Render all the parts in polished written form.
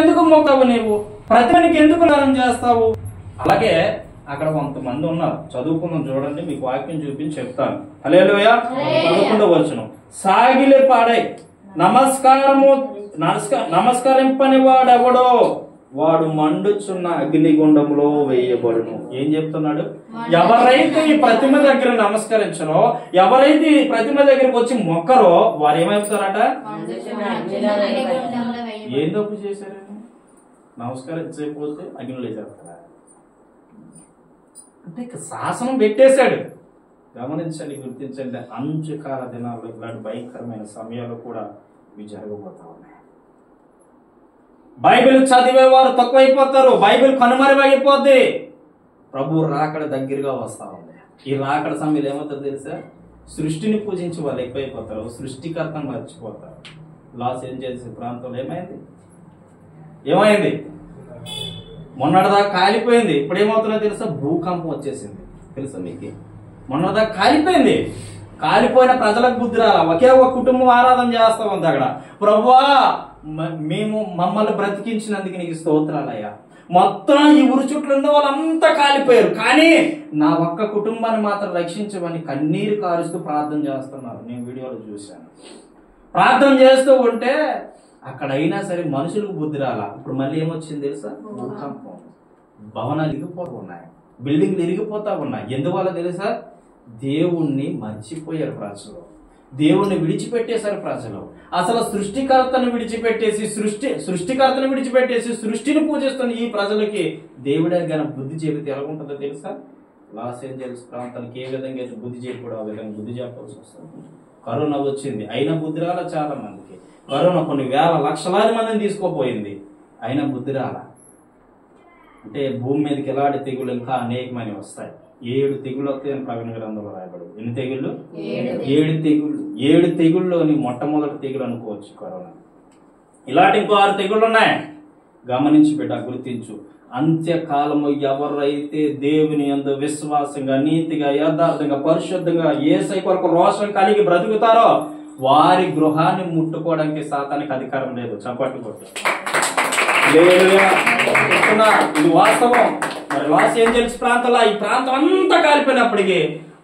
ఎందుకు మొక్కవు నీవు? ప్రతిమనికి ఎందుకు నరం చేస్తావు? అలాగే అక్కడ కొంతమంది ఉన్నారు, చదువుకున్నాం చూడండి, మీకు వాక్యం చూపించి చెప్తాను. హల్లెలూయా. 11వ వచనం, సాగిలే పాడై నమస్కరింపని వాడెవడో వాడు మండుచున్న అగ్నిగుండంలో వేయబడును. ఏం చెప్తున్నాడు? ఎవరైతే ఈ ప్రతిమ దగ్గర నమస్కరించరో, ఎవరైతే ఈ ప్రతిమ దగ్గరకు వచ్చి మొక్కరో వారు ఏమైపోతారట? ఏం తప్పు చేశారని నమస్కరించకపోతే అగ్నిలో వేసేస్తారా? అంటే ఇక శాసనం పెట్టేశాడు. గమనించండి, గుర్తించండి, అంచుకాల దినాల్లో ఇలాంటి భయంకరమైన సమయాలు కూడా ఇవి జరగబోతా ఉన్నాయి. Bible చదివేవారు తక్కువైపోతారు, Bible కనుమరుగైపోద్ది. ప్రభు రాకడ దగ్గరగా వస్తా ఉంది. ఈ రాకడ సమయంలో ఏమవుతుందో తెలుసా? సృష్టిని పూజించి వాళ్ళు ఎక్కువైపోతారు, సృష్టికర్తను మర్చిపోతారు. లాస్ ఏంజెల్స్ ప్రాంతంలో ఏమైంది? మొన్నటిదాకా కాలిపోయింది, ఇప్పుడు ఏమవుతుందో తెలుసా? భూకంపం వచ్చేసింది. తెలుసా మీకు? మొన్నటిదాకా కాలిపోయింది, కాలిపోయిన ప్రజలకు బుద్ధి రాలా. ఒకే ఒక కుటుంబం ఆరాధన చేస్తా ఉంది అక్కడ. ప్రభువా, మమ్మల్ని బ్రతికించినందుకు నీకు స్తోత్రాలయ్యా. మొత్తం ఈ ఊరు చుట్టూ ఉన్న వాళ్ళంతా కాలిపోయారు, కానీ నా ఒక్క కుటుంబాన్ని మాత్రం రక్షించమని కన్నీరు కారుస్తూ ప్రార్థన చేస్తున్నారు. నేను వీడియోలో చూశాను. ప్రార్థన చేస్తూ ఉంటే అక్కడైనా సరే మనుషులకు బుద్ధి రాలా. ఇప్పుడు మళ్ళీ ఏమొచ్చింది తెలుసా? భూకంపం. భవనాలు ఇరిగిపోతూ ఉన్నాయి, బిల్డింగ్లు ఇరిగిపోతా ఉన్నాయి. ఎందువల్ల తెలుసా? దేవుణ్ణి మర్చిపోయారు ప్రజలు, దేవుణ్ణి విడిచిపెట్టేశారు ప్రజలు. అసలు సృష్టికర్తను విడిచిపెట్టేసి సృష్టిని పూజిస్తున్న ఈ ప్రజలకి దేవుడే గాన బుద్ధి చెబితే ఎలా ఉంటుందో తెలుసా? లాస్ ఏంజెల్స్ ప్రాంతానికి ఏ విధంగా అయితే బుద్ధి చెప్పాడో ఆ విధంగా బుద్ధి చెప్పాల్సి వస్తుంది. కరోనా వచ్చింది, అయినా బుద్ధి రాల. చాలా మందికి కరోనా కొన్ని వేల లక్షలాది మందిని తీసుకోపోయింది, అయినా బుద్ధి రాల. అంటే భూమి మీదకి ఎలాంటి తెగులు ఇంకా అనేకమైన వస్తాయి. 7 తెగుళ్ళు వస్తాయని ప్రకటన గ్రంథంలో రాయబడింది. ఎన్ని తెగుళ్ళు? 7 తెగుళ్ళు. 7 తెగుళ్ళలోని మొట్టమొదటి తెగులు అనుకోవచ్చు కరోనా. ఇలాంటి ఇంకో 6 తెగుళ్ళు ఉన్నాయి. గమనించి బిడ్డ, గుర్తించు. అంత్యకాలము ఎవరైతే దేవుని యందు విశ్వాసంగా, నీతిగా, యథార్థంగా, పరిశుద్ధంగా, యేసయ్య కొరకు రోషం కలిగి బ్రతుకుతారో వారి గృహాన్ని ముట్టుకోవడానికి సాతానికి అధికారం లేదు. చప్పట్లు కొట్టు. ఇది వాస్తవం. మరి లాస్ ఏంజెల్స్ ప్రాంతంలో ఈ ప్రాంతం అంతా కాలిపోయినప్పటికీ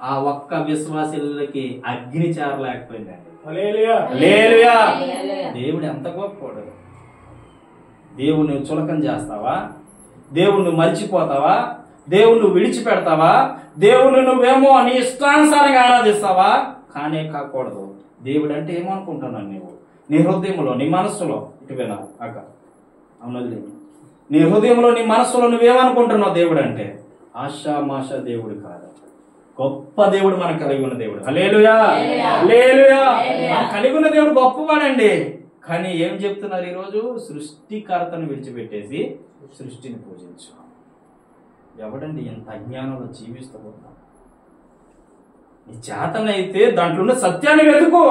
ఆ ఒక్క విశ్వాసులకి అగ్ని చేరలేకపోయిందండి. దేవుడు ఎంత గొప్పవాడు. దేవుణ్ణి చులకం చేస్తావా? దేవుణ్ణి మర్చిపోతావా? దేవుణ్ణి విడిచిపెడతావా? దేవుణ్ణి నువ్వేమో నీ ఇష్టానుసారంగా ఆరాధిస్తావా? కానే కాకూడదు. దేవుడు అంటే ఏమనుకుంటున్నాను నీవు? నీ హృదయంలో, నీ మనస్సులో, ఇటువేనా అక్క అవునది, నీ హృదయంలో, నీ మనస్సులో నువ్వేమనుకుంటున్నావు? దేవుడు అంటే ఆశామాష దేవుడు కాదు, గొప్ప దేవుడు మనకు కలిగి ఉన్న దేవుడు. హల్లెలూయా, హల్లెలూయా. మనకు కలిగి ఉన్న దేవుడు గొప్పవాడండి. కానీ ఏం చెప్తున్నారు ఈరోజు? సృష్టికర్తను విడిచిపెట్టేసి సృష్టిని పూజించు. ఎవడండి ఎంత అజ్ఞానంలో జీవిస్తూ ఉంటాం? నీ చేతనైతే దాంట్లో ఉన్న సత్యాన్ని వెతుకు.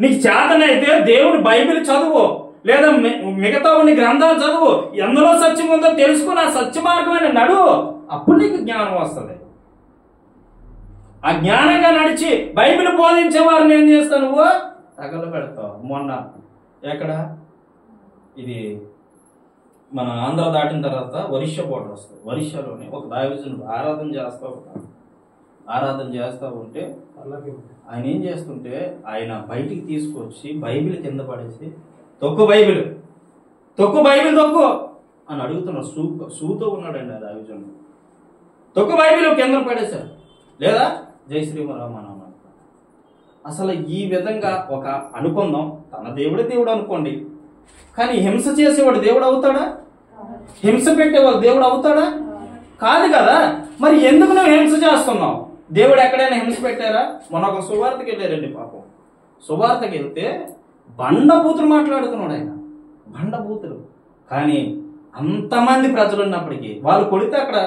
నీకు చేతనైతే దేవుని బైబిల్ చదువు, లేదా మిగతా ఉన్న గ్రంథాలు చదువు. ఎందులో సత్యం ఉందో తెలుసుకుని ఆ సత్య మార్గమైన నడువు. అప్పుడు నీకు జ్ఞానం వస్తుంది. ఆ జ్ఞానంగా నడిచి బైబిల్ బోధించే వారిని ఏం చేస్తావు? నువ్వు తగల పెడతావు. మొన్న ఎక్కడ ఇది మన ఆంధ్ర దాటిన తర్వాత ఒరిస్సా బోర్డర్ వస్తుంది. ఒరిస్సాలోనే ఒక దైవజనుడు ఆరాధన చేస్తా ఉంటే ఆయన ఏం చేస్తుంటే ఆయన బయటికి తీసుకొచ్చి బైబిల్ కింద పడేసి తొక్కు బైబిల్ అని అడుగుతున్నాడు. సూతో ఉన్నాడండి ఆ దైవజనుడు. తొక్కు బైబిల్ కింద పడేశారు. లేదా జై శ్రీరామ. అసలు ఈ విధంగా ఒక అనుకుందాం, తన దేవుడే దేవుడు అనుకోండి, కానీ హింస చేసేవాడు దేవుడు అవుతాడా? హింస పెట్టేవాడు దేవుడు అవుతాడా? కాదు కదా. మరి ఎందుకు నువ్వు హింస చేస్తున్నావు? దేవుడు ఎక్కడైనా హింస పెట్టారా? మొన్న ఒక సువార్తకి వెళ్ళారండి. పాపం సువార్తకి వెళ్తే బండబూతులు మాట్లాడుతున్నాడు ఆయన, బండబూతులు. కానీ అంతమంది ప్రజలు ఉన్నప్పటికీ వాళ్ళు కొడితే అక్కడ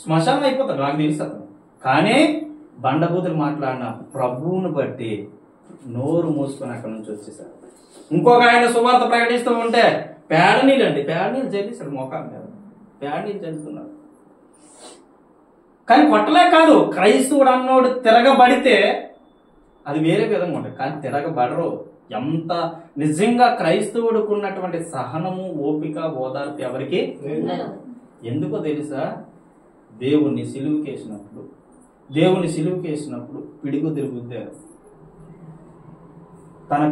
శ్మశానం అయిపోతారు, నాకు తెలుసు అతను. కానీ బండబూతులు మాట్లాడిన ప్రభువుని బట్టి నోరు మూసుకొని అక్కడ నుంచి వచ్చేసారు. ఇంకొక ఆయన సువార్త ప్రకటిస్తూ ఉంటే పేడ నీళ్ళు చల్లిస్తాడు మోకాలు మీద, పేడ నీళ్ళు చల్లుతున్నాడు. కానీ కొట్టలే కాదు, క్రైస్తవుడు అన్నోడు తిరగబడితే అది వేరే విధంగా ఉంటుంది. కానీ తిరగబడరు. ఎంత నిజంగా క్రైస్తవుడికి ఉన్నటువంటి సహనము, ఓపిక, ఓదార్పు ఎవరికి? ఎందుకో తెలుసా? దేవుని సిలువకేసినప్పుడు పిడుగు తిరుగుద్దారు. తన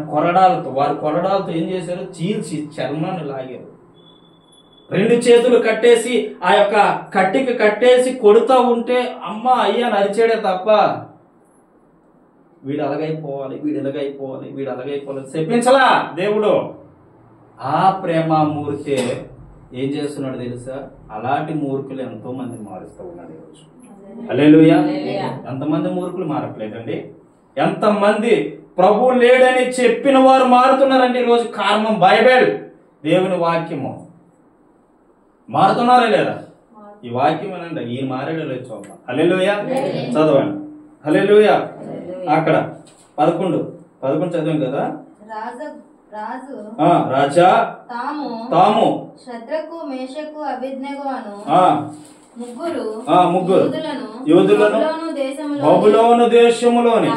వారి కొరడాలతో ఏం చేశారు? చీల్చి చర్మాన్ని లాగారు. 2 చేతులు కట్టేసి ఆ యొక్క కట్టికి కట్టేసి కొడుతూ ఉంటే అమ్మ అయ్యా నరిచాడే తప్ప వీడు అలాగైపోవాలి, వీడు ఎలాగైపోవాలి చెప్పించలా దేవుడు. ఆ ప్రేమమూర్తే ఏం చేస్తున్నాడు తెలుసా? అలాంటి మూర్ఖులు ఎంతో మంది మారుస్తూ ఉన్నాడు ఈరోజు. హల్లెలూయా. ఎంతమంది మూర్ఖులు మారట్లేదండి? ఎంతమంది ప్రభు లేడని చెప్పిన వారు మారుతున్నారండి ఈరోజు. కారణం బైబిల్, దేవుని వాక్యము. మారుతున్నారా లేదా? ఈ వాక్యం ఏనండి. ఈయన మారాడో లేదు చూద్దాం. హల్లెలూయా. చదవండి. హల్లెలూయా. అక్కడ 11 చదివాం కదా. రాజా తాము శద్రకు, మేషకు, అబేద్నెగో అను ముగ్గురు యోధులను బబులోను దేశములోని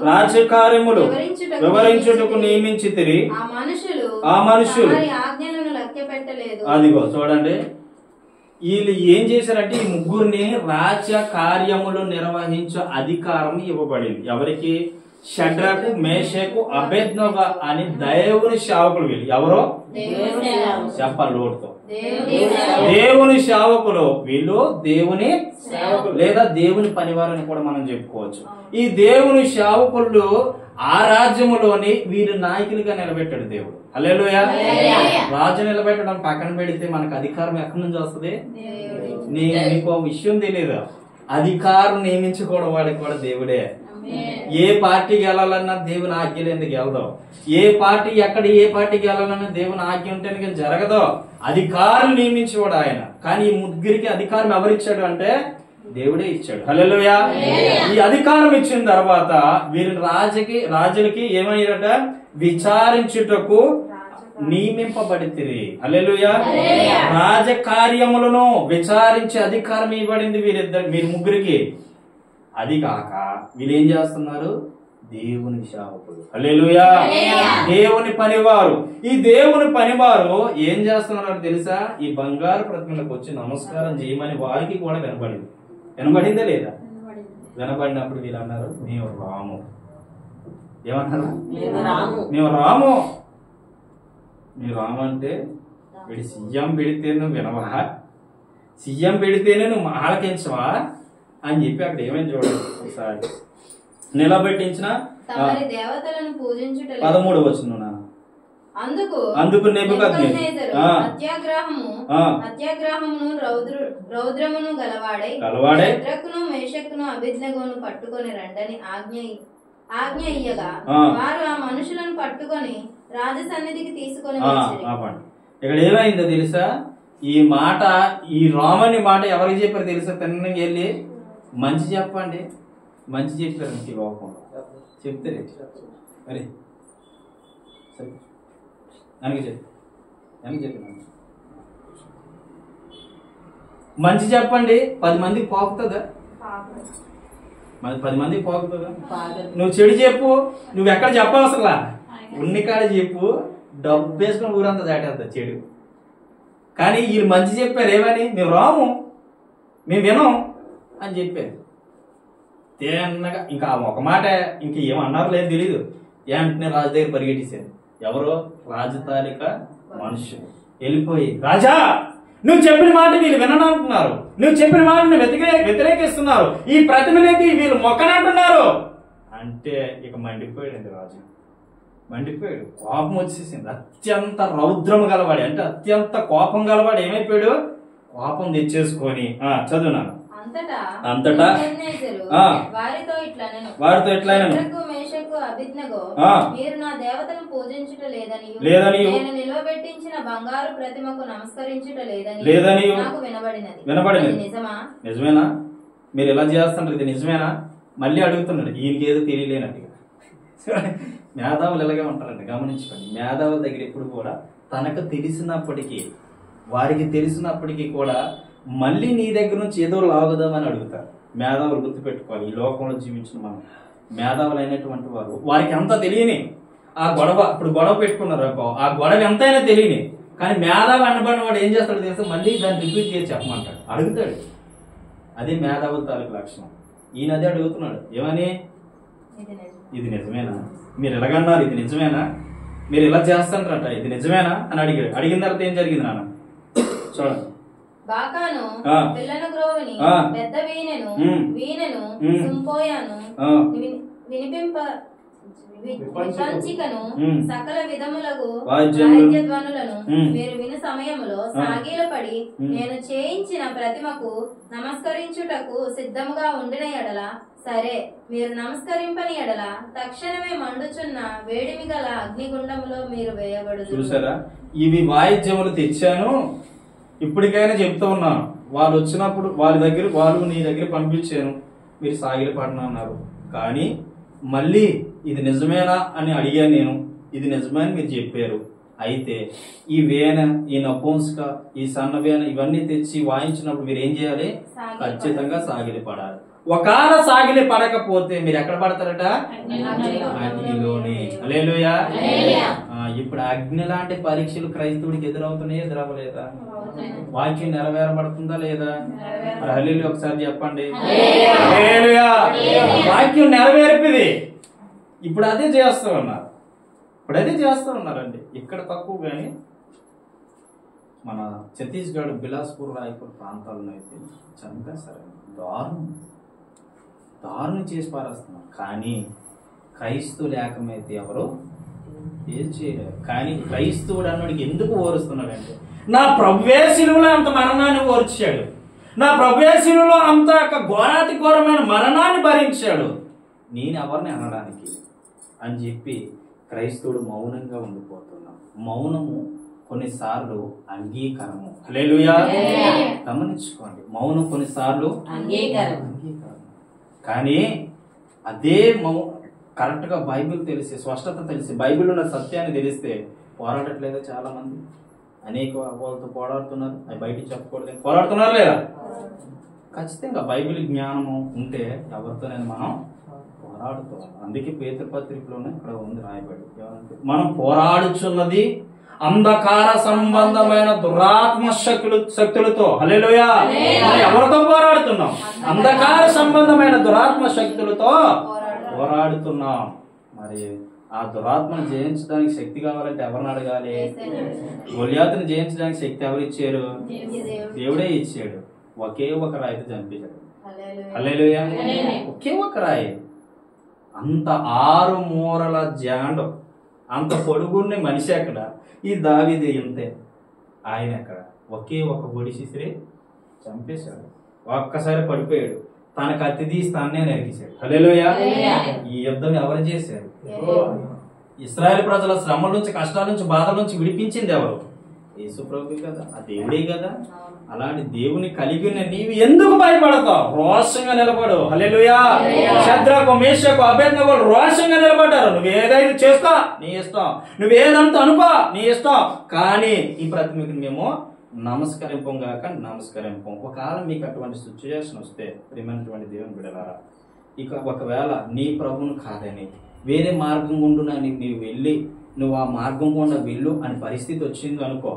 రాజకార్యములు వివరించుటకు నియమించితిరి. ఆ మనుషులు అదిగో చూడండి, వీళ్ళు ఏం చేశారంటే ఈ ముగ్గురిని రాజకార్యములు నిర్వహించే అధికారం ఇవ్వబడింది. ఎవరికి? షడ్రకు, మేషకు, అబేద్నెగో అని దేవుని సేవకులు. వీళ్ళు ఎవరో చెప్పాలి లోటుతో. దేవుని సేవకులు వీళ్ళు. దేవుని లేదా దేవుని పనివారని కూడా మనం చెప్పుకోవచ్చు. ఈ దేవుని సేవకులు ఆ రాజ్యములోని వీరు నాయకులుగా నిలబెట్టాడు దేవుడు. హల్లెలూయా. రాజు నిలబెట్టడం పక్కన పెడితే మనకు అధికారం ఎక్కడి నుంచి వస్తుంది? నీకు విషయం తెలియదు. అధికారం నియమించుకోవడం వాడికి కూడా దేవుడే. ఏ పార్టీకి వెళ్ళాలన్నా దేవుని ఆజ్ఞలు ఎందుకు వెళ్దాం? ఏ పార్టీకి వెళ్ళాలన్నా దేవుని ఆజ్ఞ ఉంటే జరగదు. అధికారం నియమించేవాడు ఆయన. కానీ ఈ ముగ్గురికి అధికారం ఎవరిచ్చాడు అంటే దేవుడే ఇచ్చాడు. హల్లెలూయా. ఈ అధికారం ఇచ్చిన తర్వాత వీరిని రాజులకి ఏమయ్యారట? విచారించుటకు నియమింపబడితిరి. హల్లెలూయా. రాజకార్యములను విచారించే అధికారం ఇవ్వబడింది వీరి ముగ్గురికి. అది కాక వీళ్ళు ఏం చేస్తున్నారు? దేవుని సేవకులు. హల్లెలూయా. దేవుని పనివారు. ఈ దేవుని పనివారు ఏం చేస్తున్నారు తెలుసా? ఈ బంగారు ప్రతిమలకు వచ్చి నమస్కారం చేయమని వారికి కూడా వినబడిందే లేదా? వినబడినప్పుడు వీళ్ళు అన్నారు మేము రాము. ఏమన్నారు? మేము రాము. మీరు రాము అంటే వీడి సీఎం పెడితే నువ్వు వినవా? సీఎం పెడితేనే నువ్వు ఆలకించవా అని చెప్పి అక్కడ ఏమైంది చూడండి ఒకసారి. నిలబెట్టించిన 13వ వచనం. అందుకు నెబుకద్నెజరు అత్యాగ్రహమును రౌద్రమును గలవాడై శద్రకును, మేషకును, అబేద్నెగోను పట్టుకొని రండని ఆజ్ఞ ఇయ్యగా వారు ఆ మనుషులను పట్టుకొని రాజసన్నిధికి తీసుకొని ఇక్కడ ఏమైందో తెలుసా? ఈ రామని మాట ఎవరికి చెప్పారు తెలుసా? తిన్నకి వెళ్ళి మంచి చెప్పండి, మంచి చెప్పారు. ఈ లోకంలో చెప్తే మరి మంచి చెప్పండి. 10 మందికి పోకుతుందా? 10 మందికి పోకుతుందా? నువ్వు చెడు చెప్పు. నువ్వు ఎక్కడ చెప్పవసరలా, ఉన్ని కాడ చెప్పు. డబ్బు వేసుకుని ఊరంతా దాటేస్తా చెడు. కానీ వీళ్ళు మంచి చెప్పారు. ఏమని? మేము రాము, మేము వినం అని చెప్పారు. తేన్నగా ఇంకా ఒక మాట ఇంక ఏమన్నారు లేదు తెలీదు. వెంటనే రాజు దగ్గర పరిగెట్టేశారు. ఎవరో రాజతాలిక మనుషులు వెళ్ళిపోయి, రాజా నువ్వు చెప్పిన మాట వీళ్ళు విననంటున్నారు, నువ్వు చెప్పిన మాటను వ్యతిరేకిస్తున్నారు, ఈ ప్రతిమలకి వీళ్ళు మొక్కనంటున్నారు అంటే ఇక మండిపోయాడండి రాజు. మండిపోయాడు. కోపం వచ్చేసింది. అత్యంత రౌద్రం గలవాడి అంటే అత్యంత కోపం గలవాడు ఏమైపోయాడు? కోపం తెచ్చేసుకొని చదువునాను. అంతటా వారితో ఇట్లా మీరు నా దేవతను పూజించుట లేదని నేను నిలవబెట్టించిన బంగారు ప్రతిమకు నమస్కరించుట లేదని నాకు వినబడినది. నిజమేనా? మీరు ఎలా చేస్తుంటారు? ఇది నిజమేనా? మళ్ళీ అడుగుతున్నాడు. ఈయనకి ఏదో తెలియలేనట్టుగా. మేధావులు ఎలాగే ఉంటారండి, గమనించుకోండి. మేధావుల దగ్గర ఎప్పుడు కూడా తనకు తెలిసినప్పటికీ, వారికి తెలిసినప్పటికీ కూడా మళ్ళీ నీ దగ్గర నుంచి ఏదో లాగుదామని అడుగుతారు. మేధావులు గుర్తుపెట్టుకోవాలి. ఈ లోకంలో జీవించిన మనం మేధావులు అయినటువంటి వారికి అంతా తెలియని ఆ గొడవ ఇప్పుడు గొడవ పెట్టుకున్నారు అనుకో, ఆ గొడవ ఎంతైనా తెలియని కానీ మేధావి అనబడిన వాడు ఏం చేస్తాడు తెలుసా, మళ్ళీ దాన్ని రిపీట్ చేసి చెప్పమంటాడు, అడుగుతాడు. అదే మేధావుల తాలూకు లక్షణం. ఈయన అదే అడుగుతున్నాడు, ఏమని, ఇది నిజమేనా, మీరు ఎలాగన్నారు, ఇది నిజమేనా, మీరు ఇలా చేస్తారంట, ఇది నిజమేనా అని అడిగాడు. అడిగిన తర్వాత ఏం జరిగింది నాన్న చూడండి. బాకాను పిల్లన గ్రోవిని పెద్ద వీణెను సుంపోయాను విపంచికను సకల విధములకు వాద్య ధ్వనులను మీరు విను సమయములో సాగిలపడి నేను చేయించిన ప్రతిమకు నమస్కరించుటకు సిద్ధముగా ఉండిన ఎడల సరే, మీరు నమస్కరింపని ఎడల తక్షణమే మండుచున్న వేడిమి గల అగ్నిగుండములో మీరు వేయబడు. చూసారా, ఇవి వాయిద్యములు తెచ్చాను, ఇప్పటికైనా చెప్తూ ఉన్నాను. వాళ్ళు వచ్చినప్పుడు వాళ్ళు నీ దగ్గర పంపించాను, మీరు సాగిలి పడినా అన్నారు. కానీ మళ్ళీ ఇది నిజమేనా అని అడిగాను నేను, ఇది నిజమని మీరు చెప్పారు. అయితే ఈ వేణ, ఈ నపుంసక, ఈ సన్న వేణ ఇవన్నీ తెచ్చి వాయించినప్పుడు మీరు ఏం చేయాలి, ఖచ్చితంగా సాగిలి పడాలి. ఒకవేళ సాగిలి పడకపోతే మీరు ఎక్కడ పడతారట, అగ్నిలోనే. హల్లెలూయా. ఇప్పుడు అగ్ని లాంటి పరీక్షలు క్రైస్తవుడికి ఎదురవుతున్నాయా, ఎదురవ్వలేదా? వాక్యం నెరవేరబడుతుందా లేదా? హల్లెలూయా ఒకసారి చెప్పండి. హల్లెలూయా. వాక్యం నెరవేర్పిది. ఇప్పుడు అదే చేస్తూ ఉన్నారండి. ఇక్కడ తక్కువ కానీ మన ఛత్తీస్గఢ్, బిలాస్పూర్, రాయ్పూర్ ప్రాంతాలను అయితే చంపేస్తారు. దారుణం చేసి పారేస్తున్నారు. కానీ క్రైస్తవులు ఏకమైతే ఎవరు ఏం చేయలేరు. కానీ క్రైస్తవుడు అన్నోడికి ఎందుకు ఓరుస్తున్నాడంటే, నా ప్రభువే శిలువలో అంత మరణాన్ని ఓర్చాడు, నా ప్రభువే శిలువలో అంత ఘోరాతి ఘోరమైన మరణాన్ని భరించాడు, నేను ఎవరిని అనడానికి అని చెప్పి క్రైస్తవుడు మౌనంగా ఉండిపోతున్నాం. మౌనము కొన్నిసార్లు అంగీకారము. హల్లెలూయా. గమనించుకోండి, మౌనం కొన్నిసార్లు అంగీకారం. కానీ అదే కరెక్ట్ గా బైబిల్ తెలిసి, స్పష్టత తెలిసి, బైబిల్ ఉన్న సత్యాన్ని తెలిస్తే పోరాడట్లేదా? చాలా మంది అనేక వాళ్ళతో పోరాడుతున్నారు, అది బయటికి చెప్పకూడదు, పోరాడుతున్నారు లేదా? ఖచ్చితంగా బైబిల్ జ్ఞానము ఉంటే ఎవరితోనైనా మనం పోరాడుతాం. అందుకే పేతురు పత్రికలోనే ఇక్కడ ఉంది రాయబడి, మనం పోరాడుచున్నది అంధకార సంబంధమైన దురాత్మ శక్తులతో. హల్లెలూయా. ఎవరితో పోరాడుతున్నాం? అంధకార సంబంధమైన దురాత్మ శక్తులతో పోరాడుతున్నాం. మరి ఆ దురాత్మను జయించడానికి శక్తి కావాలంటే ఎవరిని అడగాలి? గొలియాతుని జయించడానికి శక్తి ఎవరు ఇచ్చారు? దేవుడే ఇచ్చాడు. ఒకే ఒక రాయితో చంపేశాడు. హల్లెలూయా. ఒకే ఒక రాయి. అంత 6 మూరల జాండం, అంత పొడుగున్న మనిషి అక్కడ. ఈ దావీదు ఇంతే, ఆయన అక్కడ ఒకే ఒక ఒడిసిసిరి చంపేశాడు. ఒక్కసారి పడిపోయాడు. తన కత్తి తీసి తాన్నే నరికేశాడు. హల్లెలూయా. ఈ యుద్ధం ఎవరు చేశారు? ఇశ్రాయేలు ప్రజల శ్రమల నుంచి, కష్టాల నుంచి, బాధల నుంచి విడిపించింది ఎవరు? యేసు ప్రభువు కదా, ఆ దేవుడే కదా. అలాంటి దేవుని కలిగిన నీవు ఎందుకు భయపడతావు? రోషంగా నిలబడు. హల్లెలూయా. శద్రకు, మేషకు, అబేద్నెగోలు రోషంగా నిలబడ్డారు. నువ్వేదైనా చేసుకో నీ ఇష్టం, నువ్వేదంతా అనుకో నీ ఇష్టం, కానీ ఈ ప్రతిమకి మేము నమస్కరింపం గాక నమస్కరింపం. ఒకవేళ మీకు అటువంటి సిచ్యువేషన్ వస్తే, ప్రియమైనటువంటి దేవుని బిడ్డలారా, ఇక ఒకవేళ నీ ప్రభువును కాదని వేరే మార్గం గుండా నీవు వెళ్ళి, నువ్వు ఆ మార్గం గుండా వెళ్ళు అని పరిస్థితి వచ్చింది అనుకో,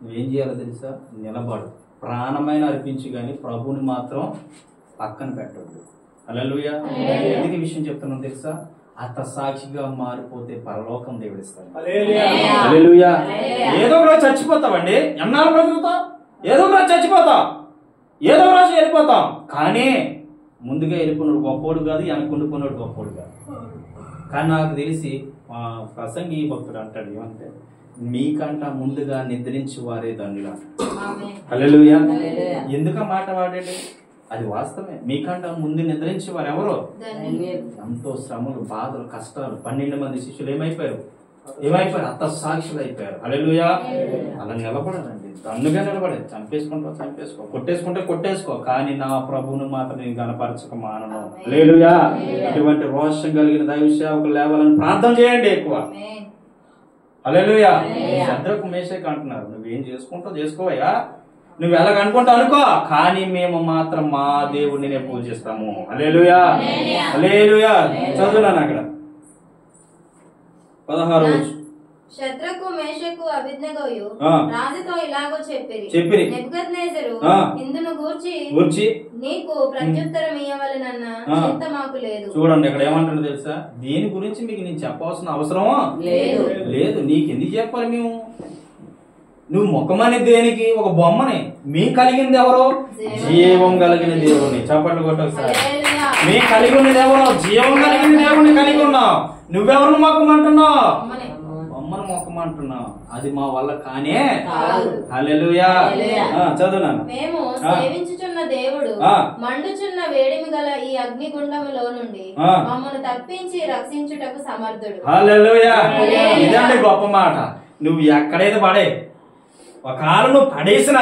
నువ్వేం చేయాలో తెలుసా? నిలబడు. ప్రాణమైన అర్పించి కానీ ప్రభువుని మాత్రం పక్కన పెట్టద్దు. హల్లెలూయా. ఎందుకు ఈ విషయం చెప్తున్నాను తెలుసా? అత సాక్షిగా మారిపోతే పరలోకం దేవుడిస్తాడు. హల్లెలూయా. ఏదో ఒక రోజు చచ్చిపోతావండి. ఎన్నాళ్ళు బ్రతుకుతావు? ఏదో ఒక రోజు చచ్చిపోతావు, ఏదో ఒక రోజు వెళ్ళిపోతాం. కానీ ముందుగా వెళ్ళిపోయినాడు గొప్పోడు కాదు, వెనకుండిపోయినాడు గొప్పోడు కాదు. కానీ నాకు తెలిసి ప్రసంగి భక్తుడు అంటాడు ఏమంటే, మీకంట ముందుగా నిద్రించి వారే దండులు. హల్లెలూయా. ఎందుకు ఆ మాట వాడాడు? అది వాస్తవమే. మీకంట ముందు నిద్రించి వారు ఎవరు? ఎంతో శ్రమలు, బాధలు, కష్టాలు. 12 మంది శిష్యులు ఏమైపోయారు? అత్త సాక్షులు అయిపోయారు. హల్లెలూయా. అలా నిలబడాలండి, దన్నుగా నిలబడేది. చంపేసుకో, కొట్టేసుకో, కానీ నా ప్రభువును మాత్రం నేను కనపరచక మానను. హల్లెలూయా. ఇటువంటి రోషం కలిగిన దైవ సేవకులు లేవాలని ప్రార్థన చేయండి ఎక్కువ. హల్లెలూయా. శద్రకు, మేషకు అంటున్నారు, నువ్వేం చేసుకుంటావు చేసుకోవయ్యా, నువ్వు ఎలాగనుకుంటావు అనుకో, కానీ మేము మాత్రం మా దేవుడిని పూజిస్తాము. హల్లెలూయా. హల్లెలూయా. చదువున్నాను అక్కడ 16వ శత్రకు మేషకు అబేద్నెగోయు రాజుతో ఇలాగో చెప్పిరి. నెబుకద్నెజరు ఇందును గూర్చి నీకు ప్రత్యుత్తరం ఇయ్యవలెనన్న చింత మాకు లేదు. చూడండి ఇక్కడ ఏమంటాడు తెలుసా, దీని గురించి మీకు నేను చెప్పవలసిన అవసరం లేదు. నీకు ఎందుకు చెప్పాలి మేము? నువ్వు ముఖమని దేనికి? ఒక బొమ్మని. మేము కలిగింది ఎవరు? జీవం కలిగిన దేవుని. చప్పట్లు కొట్టు ఒకసారి. మేము కలిగి ఉన్నది ఎవరు? జీవం కలిగిన దేవుని కలిగి ఉన్నావు. నువ్వెవరు మొక్కమంటున్నావు? బొమ్మను మొక్కమంటున్నావు. అది మా వల్ల కానే. హల్లెలూయా. చదువునా. మేము సేవించుచున్న దేవుడు మండుచున్న వేడిమి గల ఈ అగ్నిగుండములో నుండి మమ్మల్ని తప్పించి రక్షించుటకు సమర్థుడు. హల్లెలూయా. ఇదండి గొప్ప మాట. నువ్వు ఎక్కడైతే పడే, ఒకవేళ నువ్వు పడేసిన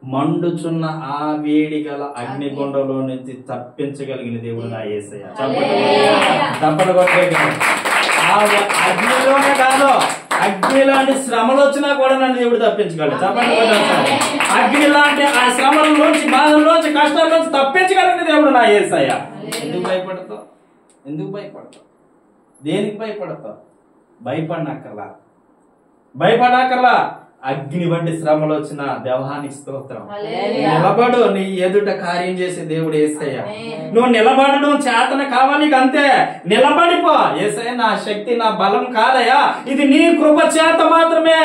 మండుచున్న ఆ వేడి గల అగ్నిగుండంలో నుంచి తప్పించగలిగిన దేవుడు నా యేసయ్య. తప్పని అగ్నిలోనే కాదు, అగ్ని లాంటి శ్రమలు వచ్చినా కూడా నన్ను దేవుడు తప్పించగలడు. చెప్పండి. అగ్ని లాంటి ఆ శ్రమలలోంచి, బాధల్లోంచి, కష్టాల్లోంచి తప్పించగలిగిన దేవుడు నా యేసయ్య. ఎందుకు భయపడతావు? ఎందుకు భయపడతావు? దేనికి భయపడతావు? భయపడక్కర్లా. అగ్ని వంటి శ్రమలు వచ్చిన దేవానికి స్తోత్రం. నిలబడు. నీ ఎదుట కార్యం చేసే దేవుడు యేసయ్య. నువ్వు నిలబడడం చేతన కావాలి, అంతే. నిలబడిపో. యేసయ్య నా శక్తి, నా బలం కాదయ్యా, ఇది నీ కృప చేత మాత్రమే.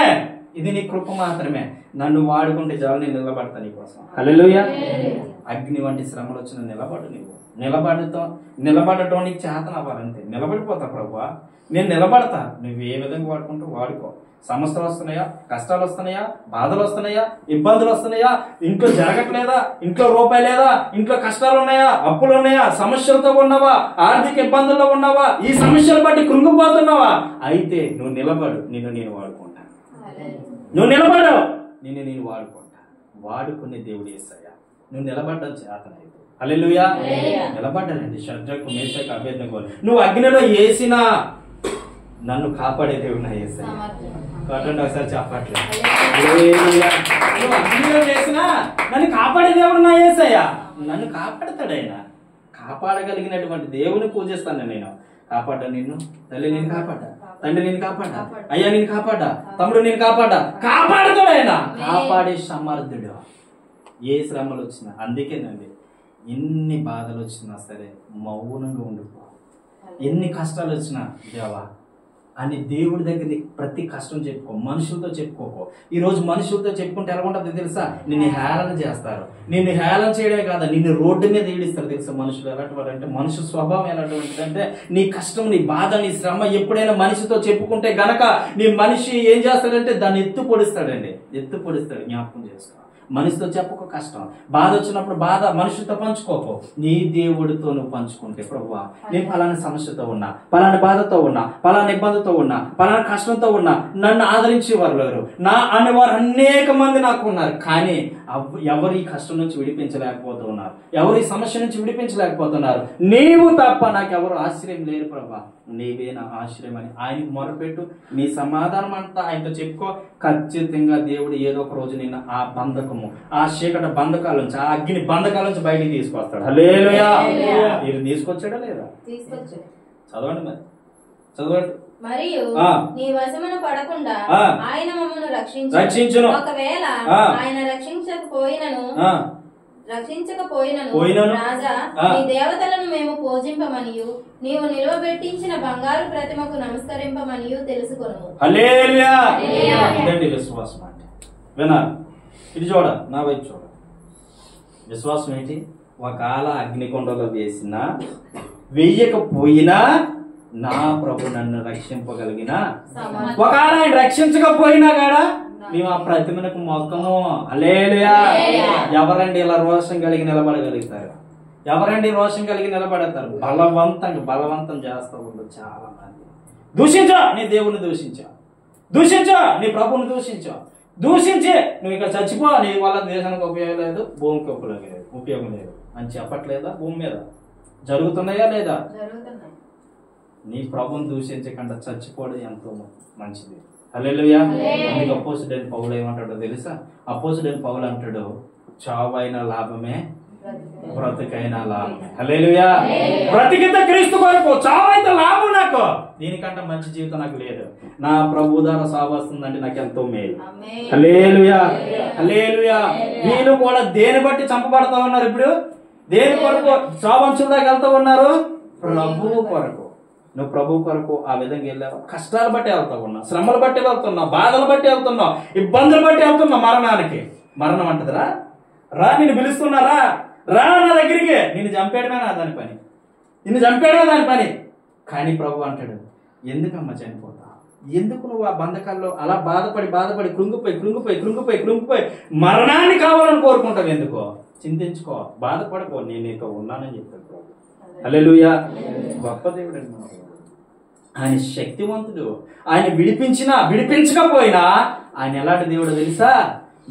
ఇది నీ కృప మాత్రమే. నన్ను వాడుకుంటే చాలు, నేను నిలబడతా నీ కోసం. హల్లెలూయా. అగ్ని వంటి శ్రమలు వచ్చిన నిలబడు. నువ్వు నిలబడటం నీకు చేతన అవ్వాలంతే. నిలబడిపోతా ప్రభువా, నేను నిలబడతా. నువ్వు ఏ విధంగా వాడుకుంటూ వాడుకో. సమస్యలు వస్తున్నాయా? కష్టాలు వస్తున్నాయా? బాధలు వస్తున్నాయా? ఇబ్బందులు వస్తున్నాయా? ఇంట్లో జరగట్లేదా? ఇంట్లో రూపాయి లేదా? ఇంట్లో కష్టాలు ఉన్నాయా? అప్పులు ఉన్నాయా? సమస్యలతో ఉన్నావా? ఆర్థిక ఇబ్బందుల్లో ఉన్నావా? ఈ సమస్యలు బట్టి కృంగిపోతున్నావా? అయితే నువ్వు నిలబడు. నిన్ను నేను వాడుకుంటా. నువ్వు నిలబడు. నిన్ను నేను వాడుకుంటా. వాడుకునే దేవుడు యేసయ్య. నువ్వు నిలబడ్డం చేతనైతే. హల్లెలూయా. నిలబడ్డానండి శద్రకు, మేషకు, అబేద్నెగోలు. నువ్వు అగ్నిలో వేసినా నన్ను కాపాడే దేవుడు నా యేసయ్య. కట్టండి ఒకసారి చెప్పట్లేదు. నువ్వు అగ్నిలో వేసినా నన్ను కాపాడే దేవుడు నా యేసయ్య. నన్ను కాపాడతాడు ఆయన. కాపాడగలిగినటువంటి దేవుని పూజిస్తాను నేను. కాపాడ్డా నిన్ను? తల్లి నేను కాపాడ్డా, తండ్రి నేను కాపాడ్డా, అయ్యా నేను కాపాడ్డా, తమ్ముడు నేను కాపాడ్డా. కాపాడుతాడు ఆయన. కాపాడే సమర్థుడు. ఏ శ్రమలు వచ్చినా. అందుకేనండి ఎన్ని బాధలు వచ్చినా సరే మౌనంగా ఉండిపో. ఎన్ని కష్టాలు వచ్చినా దేవా అని దేవుడి దగ్గర ప్రతి కష్టం చెప్పుకో. మనుషులతో చెప్పుకోకో. ఈ రోజు మనుషులతో చెప్పుకుంటే ఎలా ఉంటుంది తెలుసా? నిన్ను హేళన చేస్తారు. నిన్ను హేళన చేయడమే కాదు, నిన్ను రోడ్డు మీద ఈడిస్తారు. తెలుసా మనుషులు ఎలాంటి అంటే? మనుషు స్వభావం ఎలాంటిది అంటే, నీ కష్టం, నీ బాధ, నీ శ్రమ ఎప్పుడైనా మనిషితో చెప్పుకుంటే గనక నీ మనిషి ఏం చేస్తాడంటే దాన్ని ఎత్తు పొడుస్తాడండి. జ్ఞాపకం చేసుకో. మనిషితో చెప్పుకో కష్టం. బాధ వచ్చినప్పుడు బాధ మనుషులతో పంచుకోకు. నీ దేవుడితో నువ్వు పంచుకుంటే, ప్రభువా నేను పలానా సమస్యతో ఉన్నా, పలానా బాధతో ఉన్నా, పలానా ఇబ్బందితో ఉన్నా, పలానా కష్టంతో ఉన్నా, నన్ను ఆదరించేవారు లేరు, నా అనేవారు అనేక మంది నాకు ఉన్నారు. కానీ ఎవరు ఈ కష్టం నుంచి విడిపించలేకపోతున్నారు, ఎవరు ఈ సమస్య నుంచి విడిపించలేకపోతున్నారు. నీవు తప్ప నాకు ఎవరు ఆశ్రయం లేరు ప్రభువా, నీవే నా ఆశ్రయం అని ఆయనకు మొరపెట్టు. నీ సమాధానం అంతా ఆయనతో చెప్పుకో. ఖచ్చితంగా దేవుడు ఏదో ఒక రోజు నిన్ను ఆ బంధకము, ఆ చీకటి బంధకాల నుంచి, ఆ అగ్ని బంధకాల నుంచి బయటికి తీసుకొస్తాడు. హల్లెలూయా. మీరు తీసుకొచ్చాడా లేదా? చదవండి మరి, చదవండి. మరియు నీ వశమున పడకుండా ఆయన మమ్మల్ని రక్షించును. ఒకవేళ ఆయన రక్షించకపోయినను రాజా నీ దేవతలను మేము పూజింపమనియు నీవు నిలువబెట్టించిన బంగారు ప్రతిమకు నమస్కరింపమనియు తెలుసుకొనుము. హల్లెలూయా. ఇదండి విశ్వాసం అంటే. వినాలి. ఇది చూడ, నా వైపు చూడ. విశ్వాసం ఏంటి? ఒకవేళ అగ్నికొండలో వేసినా వెయ్యకపోయినా నా ప్రభు నన్ను రక్షింపగలిగిన. ఒకవేళ ఆయన రక్షించకపోయినా కూడా మేము ఆ ప్రతిమకు మొక్కము. హల్లెలూయా. ఎవరండి ఇలా రోషం కలిగి నిలబడగలుగుతారు? ఎవరండి రోషం కలిగి నిలబడతారు? బలవంతం చేస్తూ ఉండదు చాలా మంది. దూషించా నీ దేవుని, దూషించా నీ ప్రభుని, దూషించి నువ్వు ఇక్కడ చచ్చిపో, నీ వల్ల దేశానికి ఉపయోగం లేదు, భూమికి ఉపయోగం లేదు అని చెప్పట్లేదా? భూమి మీద జరుగుతున్నాయా లేదా? నీ ప్రభుని దూషించకుండా చచ్చిపోవడం ఎంతో మంచిది. హల్లెలూయా. అందుకు అపోస్తలుడైన పౌలు ఏమంటాడో తెలుసా? అపోస్తలుడైన పౌలు అంటాడు, చావైన లాభమే బ్రతుకైనా లాభం. హల్లెలూయా. బ్రతికితే క్రీస్తు కొరకు, చావైతే లాభం. నాకు దీనికంటే మంచి జీవితం నాకు లేదు. నా ప్రభు ద్వారా సాగు వస్తుందంటే నాకు ఎంతో మేలు. హల్లెలూయా, హల్లెలూయా. వీళ్ళు కూడా దేని బట్టి చంపబడతా ఉన్నారు? ఇప్పుడు దేని కొరకు చావంచుల దాకా వెళ్తూ ఉన్నారు? ప్రభువు కొరకు. నువ్వు ప్రభు కొరకు ఆ విధంగా వెళ్ళావు. కష్టాలు బట్టి వెళ్తా ఉన్నావు, శ్రమలు బట్టి వెళ్తున్నావు, బాధలు బట్టి వెళ్తున్నావు, ఇబ్బందులు బట్టి వెళ్తున్నావు. మరణానికి మరణం అంటదిరా, రా నిన్ను పిలుస్తున్నారా, రా నా దగ్గరికి. నిన్ను చంపేయడమే నా దాని పని, నిన్ను చంపేయడమే దాని పని. కానీ ప్రభు అంటాడు, ఎందుకమ్మా చనిపోతా? ఎందుకు నువ్వు ఆ బంధకాల్లో అలా బాధపడి కృంగిపోయి మరణాన్ని కావాలని కోరుకుంటావు? ఎందుకో చింతించుకో, బాధపడుకో, నేను నీతో ఉన్నానని చెప్తాడు ప్రభు. హల్లెలూయా. గొప్ప దేవుడు అండి మన. ఆయన శక్తివంతుడు. ఆయన విడిపించకపోయినా ఆయన ఎలాంటి దేవుడు తెలుసా?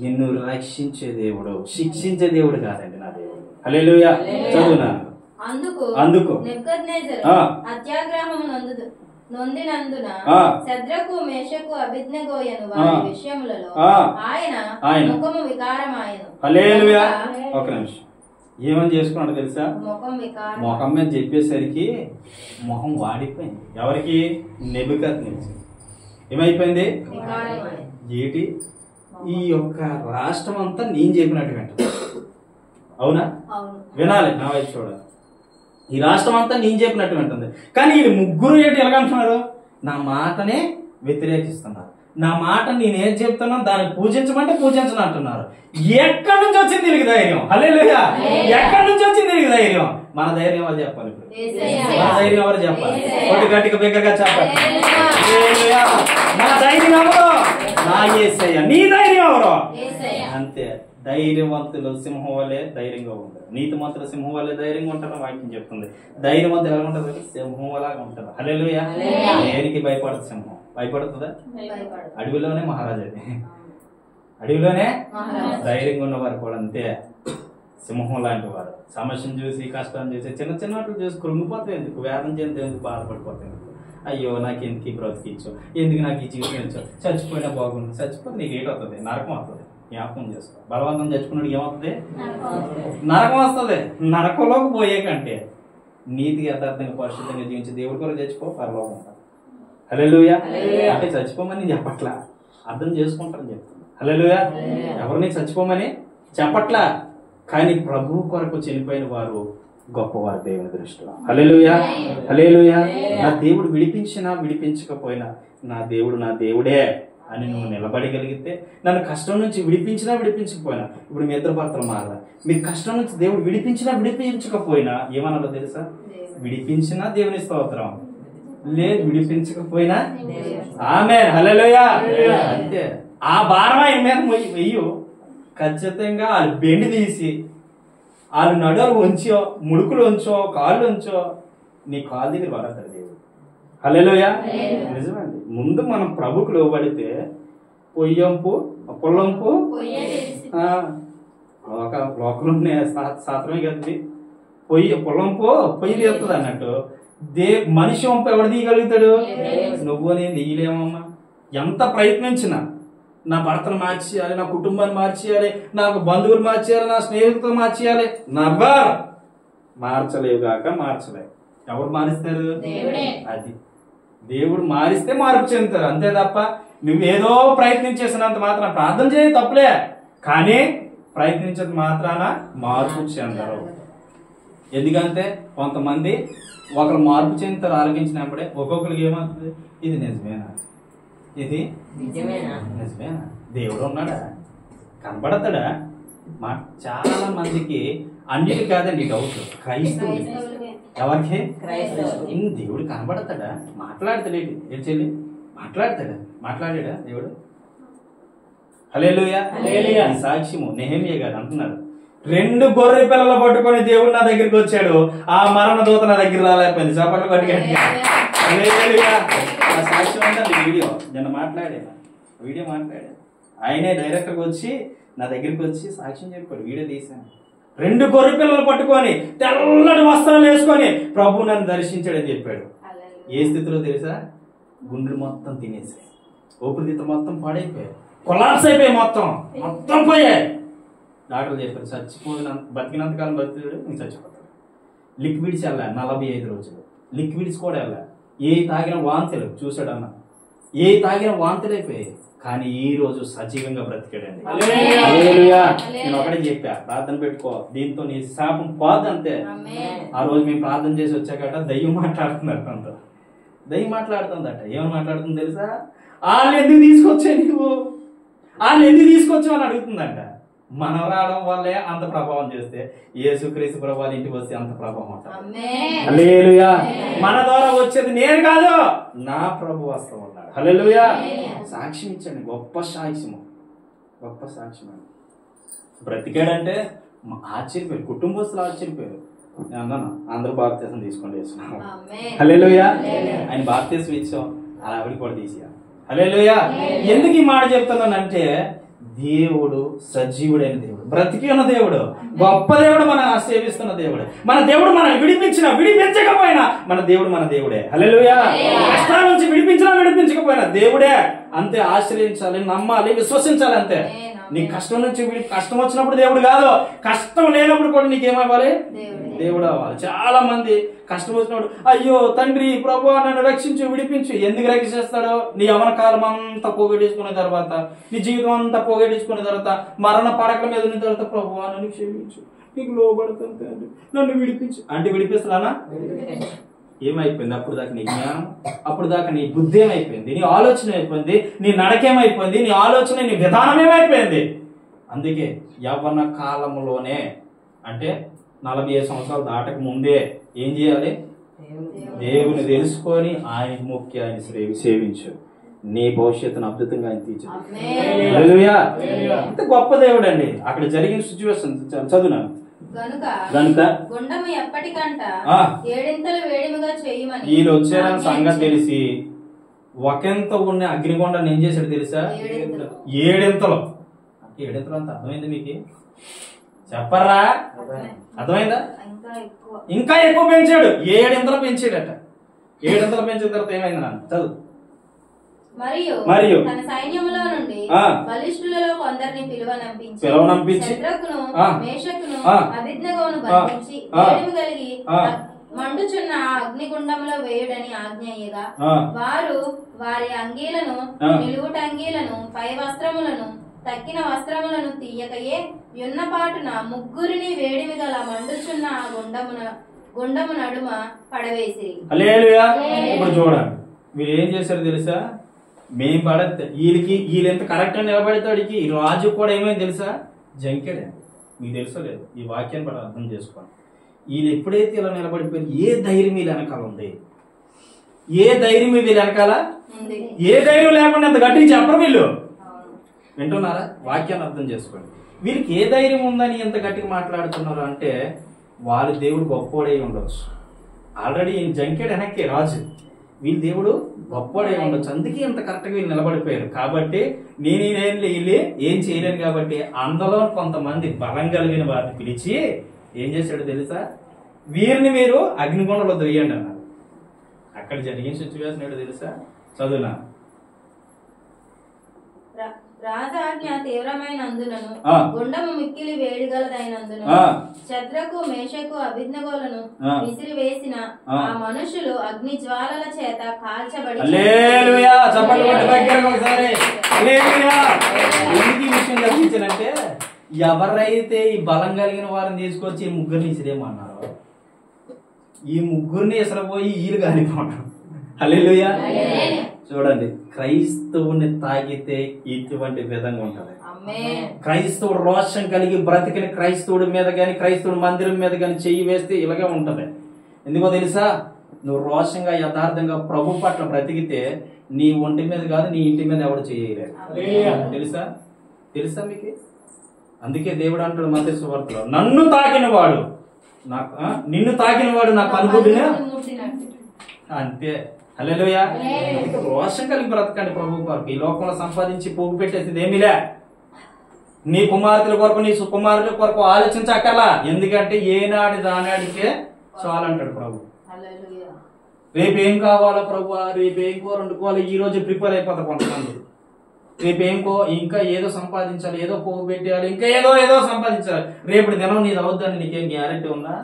నిన్ను రక్షించే దేవుడు, శిక్షించే దేవుడు కాదండి నా దేవుడు. హల్లెలూయా. చదువునాను. అందుకు నెబుకద్నెజరు అత్యాగ్రహము నొందినందున శద్రకు మేషకు అబేద్నెగోయను వారి విషయములలో ఆయన ముఖము వికారమాయెను. హల్లెలూయా. ఒక నిమిషం, ఏమని చేసుకున్నాడు తెలుసా? ముఖం మీద చెప్పేసరికి ముఖం వాడిపోయింది. ఎవరికి? నెబుకద్నెజరు. ఏమైపోయింది? ఏటి? ఈ యొక్క రాష్ట్రం అంతా నేను చెప్పినట్టు వింటాను. అవునా? వినాలి, నా వైపు చూడాలి. ఈ రాష్ట్రం అంతా నేను చెప్పినట్టు వింటుంది. కానీ వీళ్ళు ముగ్గురు ఏంటి ఎలాగంటున్నారు? నా మాటనే వ్యతిరేకిస్తున్నారు. నా మాట నేనేం చెప్తున్నాను దాన్ని పూజించమంటే పూజించను అంటున్నారు. ఎక్కడి నుంచి వచ్చింది దీనికి ధైర్యం? హల్లెలూయా. ఎక్కడి నుంచి వచ్చింది దీనికి ధైర్యం? మన ధైర్యం ఎవరు చెప్పాలి? మన ధైర్యం ఎవరు చెప్పాలి? ఒకటి గట్టిగా బిగ్గరగా చెప్పాలి. నా ధైర్యం ఎవరు? నా యేసయ్య. నీ ధైర్యం ఎవరు? అంతే. ధైర్యవంతులు సింహం వల్లే ధైర్యంగా ఉంటారు, నీతిమంతులు సింహం వల్లే ధైర్యంగా ఉంటారు. వాక్యం చెప్తుంది. ధైర్యవంతులు ఎలా ఉంటారు? సింహం లాగా ఉంటారు. హల్లెలూయా. దేనికి భయపడదు సింహం? భయపడుతుందా? అడవిలోనే మహారాజా, అడవిలోనే ధైర్యంగా ఉన్నవారు కూడా అంతే. సింహం లాంటి వారు సమస్యను చూసి, కష్టాన్ని చూసి, చిన్న వాటిని చూసి కృంగిపోతాయి. ఎందుకు? వేదన చెంది ఎందుకు బాధపడిపోతాయి? అయ్యో నాకు ఎందుకు ఈ బ్రతికించు, ఎందుకు నాకు ఈ జీవితం ఇచ్చు, చచ్చిపోయినా బాగుంది. చచ్చిపోతే నీకు ఏటవుతుంది? నరకం వస్తుంది. జ్ఞాపకం చేసుకో. బలవంతం చచ్చిపోయినాడు ఏమవుతుంది? నరకం వస్తుంది. నరకంలోకి పోయే కంటే నీతిగా యథార్థంగా పరిశుద్ధంగా జీవించి దేవుడి కొరకు చచ్చిపో, పరలోకం ఉంటుంది. హల్లెలూయా. అంటే చచ్చిపోమని చెప్పట్లా, అర్థం చేసుకుంటారని చెప్తుంది. హల్లెలూయా. ఎవరిని చచ్చిపోమని చెప్పట్లా, కానీ ప్రభు కొరకు చనిపోయిన వారు గొప్పవారు దేవుని దృష్టిలో. హల్లెలూయా, హల్లెలూయా. నా దేవుడు విడిపించినా విడిపించకపోయినా నా దేవుడు నా దేవుడే అని నువ్వు నిలబడగలిగితే, నన్ను కష్టం నుంచి విడిపించినా విడిపించకపోయినా, ఇప్పుడు మీ ఇద్దరు భర్తలు మారలా, మీరు కష్టం నుంచి దేవుడు విడిపించినా విడిపించకపోయినా ఏమన్నారో తెలుసా? విడిపించినా దేవుని స్తోత్రం, లేదు విడిపించకపోయినా ఆమేన్. హల్లెలూయా. అంతే. ఆ భారం ఆయన మీద వెయ్యు. ఖచ్చితంగా వాళ్ళు బెండి తీసి, వాళ్ళు నడులు ఉంచో, ముడుకులు ఉంచో, కాళ్ళు ఉంచో, నీ కాలు దగ్గర పడతాడు దేవుడు. హల్లెలూయా. నిజమండి. ముందు మనం ప్రభుకు లోబడితే పొయ్యంపు పొల్లంపు లోకంలో శాస్త్రమే కదండి. పొల్లంపు పొయ్యి తీస్తుంది అన్నట్టు. మనిషి వంపు ఎవడు తీయగలుగుతాడు? నువ్వు నేను తీయలేమమ్మా. ఎంత ప్రయత్నించినా నా భర్తను మార్చేయాలి, నా కుటుంబాన్ని మార్చేయాలి, నాకు బంధువులు మార్చేయాలి, నా స్నేహితులు మార్చేయాలి, నవ్వర్ మార్చలేవు కాక మార్చలేవు. ఎవరు మారుస్తారు? అది దేవుడు మారిస్తే మార్పు చెందుతారు. అంతే తప్ప నువ్వేదో ప్రయత్నించేసినంత మాత్రాన, ప్రార్థన చేయ తప్పులే, కానీ ప్రయత్నించేది మాత్రాన మార్పు చెందరు. ఎందుకంటే కొంతమంది ఒకరు మార్పు చెందుతారు, ఆలోచించినప్పుడే ఒక్కొక్కరికి ఏమవుతుంది? ఇది నిజమేనా? ఇది నిజమేనా? దేవుడు ఉన్నాడా? కనబడతాడా? చాలా మందికి అన్నిటి కాదండి డౌట్. క్రైస్తవులు ఎవరికి? దేవుడు కనబడతాడా? మాట్లాడతాడేంటి? ఏం చెల్లి మాట్లాడతాడా? మాట్లాడాడా దేవుడు? హల్లెలూయా. సాక్ష్యము నెహెమ్యా గారు అంటున్నారు, 2 గొర్రె పిల్లలు పట్టుకొని దేవుడు నా దగ్గరికి వచ్చాడు, ఆ మరణ దూత నా దగ్గర రాలేకపోయింది. చప్పట్లు పట్టుకొని ఆ సాక్ష్యం అంటే వీడియో నిన్న మాట్లాడాను, వీడియో మాట్లాడాను. ఆయనే డైరెక్టర్గా వచ్చి నా దగ్గరికి వచ్చి సాక్ష్యం చెప్పాడు, వీడియో తీశాను. 2 గొర్రె పిల్లలు పట్టుకొని తెల్లటి వస్త్రాలు వేసుకొని ప్రభు నన్ను దర్శించాడని చెప్పాడు. ఏ స్థితిలో తెలుసా? గుండెలు మొత్తం తినేసాయి, ఊపిరితిత్తులు మొత్తం పాడైపోయాయి, కొలాప్స్ అయిపోయాయి, మొత్తం పోయాయి. డాక్టర్లు చెప్పారు బతికినంతకాలం బతికాడు ఇంక చచ్చిపోతాడు. లిక్విడ్స్ వెళ్ళా 45 రోజులు, లిక్విడ్స్ కూడా వెళ్ళా. ఏ తాగిన వాంతులు చూసాడన్న, ఏ తాగిన వాంతులైపోయాయి. కానీ ఈ రోజు సజీవంగా బ్రతికాడండి. నేను ఒకటే చెప్పా, ప్రార్థన పెట్టుకో, దీంతో నీ శాపం పోదంతే. ఆ రోజు మేము ప్రార్థన చేసి వచ్చాకట దయ్యం మాట్లాడుతుందట, అంత దయ్యం మాట్లాడుతుందట. ఏమని మాట్లాడుతుంది తెలుసా? వాళ్ళు ఎందుకు తీసుకొచ్చావు నువ్వు, వాళ్ళు ఎందుకు తీసుకొచ్చావు అని అడుగుతుందంట. మనం రావడం వల్లే అంత ప్రభావం చేస్తే యేసుక్రీస్తు ప్రభావం ఇంటికి వస్తే అంత ప్రభావం ఉంటుంది. హల్లెలూయా. మన ద్వారా వచ్చేది నేను కాదు, నా ప్రభు వస్తూ ఉన్నాడు. హల్లెలూయా. సాక్ష్యం ఇచ్చండి, గొప్ప సాక్ష్యము, గొప్ప సాక్ష్యం అండి. బ్రతికాడంటే ఆశ్చర్యపోయారు, కుటుంబస్తులు ఆశ్చర్యపోయారు. నేను అన్నాను అందరూ బాప్తీసం తీసుకోండి వేసుకున్నాం. హల్లెలూయా. ఆయన బాప్తీసం ఇచ్చాం, అలా ఆవిడ కూడా తీసేయాలి. హల్లెలూయా. ఎందుకు ఈ మాట చెప్తున్నానంటే దేవుడు సజీవుడైన దేవుడు, బ్రతికి ఉన్న దేవుడు, గొప్ప దేవుడు, మన సేవిస్తున్న దేవుడు. మన దేవుడు మనల్ని విడిపించకపోయినా మన దేవుడు మన దేవుడే. హల్లెలూయా. కష్టాల నుంచి విడిపించకపోయినా దేవుడే. అంతే, ఆశ్రయించాలి, నమ్మాలి, విశ్వసించాలి అంతే. నీ కష్టం నుంచి కష్టం వచ్చినప్పుడు దేవుడు కాదు, కష్టం లేనప్పుడు కూడా నీకేమవ్వాలి? దేవుడు అవ్వాలి. చాలా మంది కష్టం వచ్చినప్పుడు అయ్యో తండ్రి ప్రభువా నన్ను రక్షించు, విడిపించు. ఎందుకు రక్షిస్తాడో? నీ యవన కాలం అంతా పోగొట్టుకున్న తర్వాత, నీ జీవితం అంతా పోగొట్టుకున్న తర్వాత, మరణ పడకల మీద ఉన్న తర్వాత ప్రభువా నన్ను క్షమించు, నీకు లోబడతాను తండ్రి, నన్ను విడిపించు అంటే విడిపిస్తానా? ఏమైపోయింది? అప్పుడు దాకా నీ జ్ఞానం, అప్పుడు దాకా నీ బుద్ధి ఏమైపోయింది, నీ ఆలోచన అయిపోయింది, నీ నడకేమైపోయింది, నీ ఆలోచన, నీ విధానం ఏమైపోయింది. అందుకే యవ్వన కాలంలోనే అంటే 45 సంవత్సరాలు దాటక ముందే ఏం చేయాలి? దేవుని తెలుసుకొని ఆయన మొక్కి ఆయన సేవించు. నీ భవిష్యత్తును అద్భుతంగా ఆయన తీర్చు. హల్లెలూయా. అంత గొప్ప దేవుడు అండి. అక్కడ జరిగిన సిచ్యువేషన్ చదువునాను. గనుక గుండము ఎప్పటికంట ఏడింతలు వేడిమిగా చేయమని వీళ్ళు వచ్చారని సంగతి తెలిసి ఒకంత ఉన్న అగ్నిగుండాన్ని ఏం చేశాడు తెలుసా? 7 ఇంతలు. 7 ఇంతలు అంత అర్థమైంది మీకు? చెప్పరా? అర్థమైందా? ఇంకా ఎక్కువ పెంచాడు. 7 ఇంతలు పెంచాడట. 7 ఇంతలు పెంచిన తర్వాత ఏమైంది నాన్న? చదువు. మరియు తన సైన్యములో నుండి బలిష్ఠులలో కొందరిని పిలువనంపించి శద్రకును మేషకును అబేద్నెగోను బంధించి వేడిమి కలిగి మండుచున్న అగ్నిగుండంలో వేయుడని ఆజ్ఞయ్యగా వారు వారి అంగీలను, నిలువుటంగీలను, పై వస్త్రములను, తక్కిన వస్త్రములను తీయకయే యున్నపాటున ముగ్గురిని వేడిమి గల మండుచున్న ఆ గుండము నడుమ పడవేసి. హల్లెలూయా. ఇప్పుడు చూడండి మీరు ఏం చేశారు తెలుసా? మేము పడద్దు వీళ్ళు ఎంత కరెక్ట్ గా నిలబడతాడికి ఈ రాజు కూడా ఏమైంది తెలుసా? జంకెడే. మీకు తెలుసో లేదు, ఈ వాక్యాన్ని కూడా అర్థం చేసుకోండి. వీళ్ళు ఎప్పుడైతే ఇలా నిలబడిపోయారు, ఏ ధైర్యం వీళ్ళ వెనకాల ఉంది? ఏ ధైర్యం వీళ్ళ వెనకాల? ఏ ధైర్యం లేకుండా అంత గట్టిగా చెప్పరు వీళ్ళు. వింటున్నారా? వాక్యాన్ని అర్థం చేసుకోండి. వీళ్ళకి ఏ ధైర్యం ఉందని ఎంత గట్టిగా మాట్లాడుతున్నారు అంటే వాళ్ళ దేవుడు గొప్పోడై ఉండొచ్చు. ఆల్రెడీ ఈయన జంకెడ్ వెనక్కి రాజు, వీళ్ళ దేవుడు గొప్పడై ఉండొచ్చు. అందుకే ఇంత కరెక్ట్గా వీళ్ళు నిలబడిపోయారు. కాబట్టి వీళ్ళు ఏం చేయలేరు. కాబట్టి అందులో కొంతమంది బలం కలిగిన వారిని పిలిచి ఏం చేశాడు తెలుసా? వీరిని మీరు అగ్నిగుండంలో దొయ్యండి అన్నారు. అక్కడ జరిగిన సిచ్యువేషన్ ఏంటో తెలుసా? చదువునా. రాజాజ్ఞ తీవ్రమైనందులను గుండము మిక్కిలి వేడిగలదైనందున శద్రకు మేషకు అబేద్నెగోలను విసిరివేసిన ఆ మనుషులు అగ్ని జ్వాలల చేత కాల్చబడి. హల్లెలూయా. చప్పట్లు కొట్టి దగ్గరగా ఒకసారి హల్లెలూయా. ఎందుకు ఈ విషయం జరిగించానంటే ఎవరైతే ఈ బలం కలిగిన వారిని తీసుకొచ్చి ఈ ముగ్గురిని ఇసిరేమన్నారో ఈ ముగ్గురిని ఇసరపోయి వీళ్ళు కానిపోవడం. హల్లెలూయా. చూడండి, క్రైస్తవుని తాగితే ఇటువంటి విధంగా ఉంటది. క్రైస్తవుడు రోషం కలిగి బ్రతికిన క్రైస్తవుడి మీద గాని, క్రైస్తవుడి మందిరం మీద గాని చెయ్యి వేస్తే ఇలాగే ఉంటది. ఎందుకో తెలుసా? నువ్వు రోషంగా యథార్థంగా ప్రభు పట్ల బ్రతికితే నీ ఒంటి మీద కాదు, నీ ఇంటి మీద ఎవడు చేయలేదు. తెలుసా? తెలుసా మీకు? అందుకే దేవుడు అంటాడు మత్తయి సువార్తలో, నిన్ను తాకిన వాడు నాకు అనుకుంటున్నా అంతే. హల్లెలూయా. రోషం కలిగి బ్రతకండి ప్రభు కొరకు. ఈ లోకంలో సంపాదించి పోగు పెట్టేది ఏమిలే. నీ కుమార్తెల కొరకు, నీ సుకుమారుల కొరకు ఆలోచించక్కర్లా. ఎందుకంటే ఏనాడు దానాడికే చాలంటాడు ప్రభు. రేపు ఏం కావాలో ప్రభు, రేపు ఏం కూర వండుకోవాలి, ఈ రోజు ప్రిపేర్ అయిపోతారు కొంతమంది. రేపేంకో ఇంకా ఏదో సంపాదించాలి, ఏదో పోగు పెట్టేయాలి, ఇంకా ఏదో సంపాదించాలి. రేపటి దినం నీది అవుద్దని నీకేం గ్యారెంటీ ఉందా?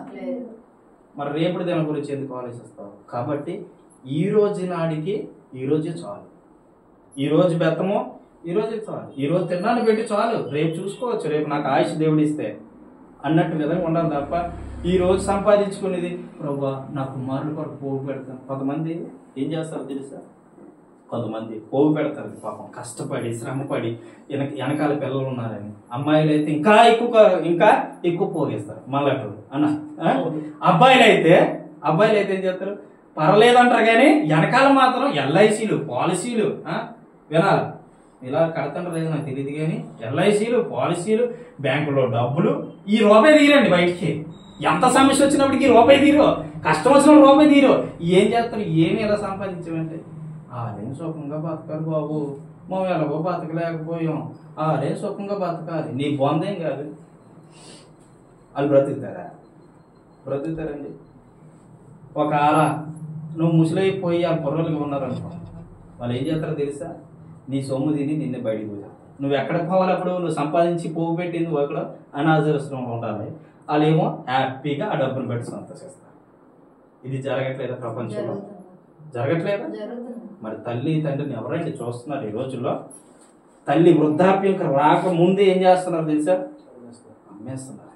మరి రేపటి దినం గురించి ఎందుకు ఆలోచిస్తావు? కాబట్టి ఈ రోజు నాడికి ఈ రోజే చాలు. ఈ రోజు బెత్తమో ఈ రోజే చాలు. ఈ రోజు తిన్నాను పెట్టి చాలు, రేపు చూసుకోవచ్చు, రేపు నాకు ఆయుష్ దేవుడు ఇస్తే అన్నట్టు విధంగా ఉండాలి తప్ప ఈ రోజు సంపాదించుకునేది ప్రభువా నా కుమారుల కొరకు పోగు పెడతాను. కొంతమంది ఏం చేస్తారో తెలుసా? కొంతమంది పోగు పెడతారు పాపం, కష్టపడి శ్రమపడి వెనకాల పిల్లలు ఉన్నారని. అమ్మాయిలు అయితే ఇంకా ఎక్కువ పోగేస్తారు మళ్ళీ అన్న. అబ్బాయిలు అయితే ఏం చేస్తారు? పర్లేదంటారు కానీ వెనకాల మాత్రం ఎల్ఐసీలు పాలసీలు వినాలి. ఇలా కడతాంటారు లేదు నాకు తెలియదు కానీ ఎల్ఐసీలు పాలసీలు బ్యాంకులో డబ్బులు ఈ రూపాయి తీరండి బయటికి. ఎంత సమస్య వచ్చినప్పటికీ రూపాయి తీరు, కష్టం వచ్చినప్పుడు రూపాయి తీరు. ఏం చేస్తారు? ఏమి ఎలా సంపాదించామంటే ఆరేం సుఖంగా బతకాలి బాబు, మేము ఎలాగో బతకలేకపోయాం, ఆరేం సుఖంగా బతకాలి. నీ బొందేం కాదు. వాళ్ళు బ్రతుకుతారండి. ఒక నువ్వు ముసలైపోయి ఆ బుర్రలుగా ఉన్నారనుకో, వాళ్ళు ఏం చేస్తారో తెలుసా? నీ సొమ్ము తిని నిన్నే బయటికి పోతా. నువ్వు ఎక్కడికి పోవాలి? అప్పుడు నువ్వు సంపాదించి పోగు పెట్టి నువ్వు అక్కడ అనాథాశ్రమంలో ఉండాలి. వాళ్ళేమో హ్యాపీగా ఆ డబ్బును పెట్టి సంతోషిస్తారు. ఇది జరగట్లేదా ప్రపంచంలో? జరగట్లేదా? మరి తల్లి తండ్రిని ఎవరైతే చూస్తున్నారు ఈ రోజుల్లో? తల్లి వృద్ధాప్యంకి రాకముందే ఏం చేస్తున్నారు తెలుసా? అమ్మేస్తున్నారు.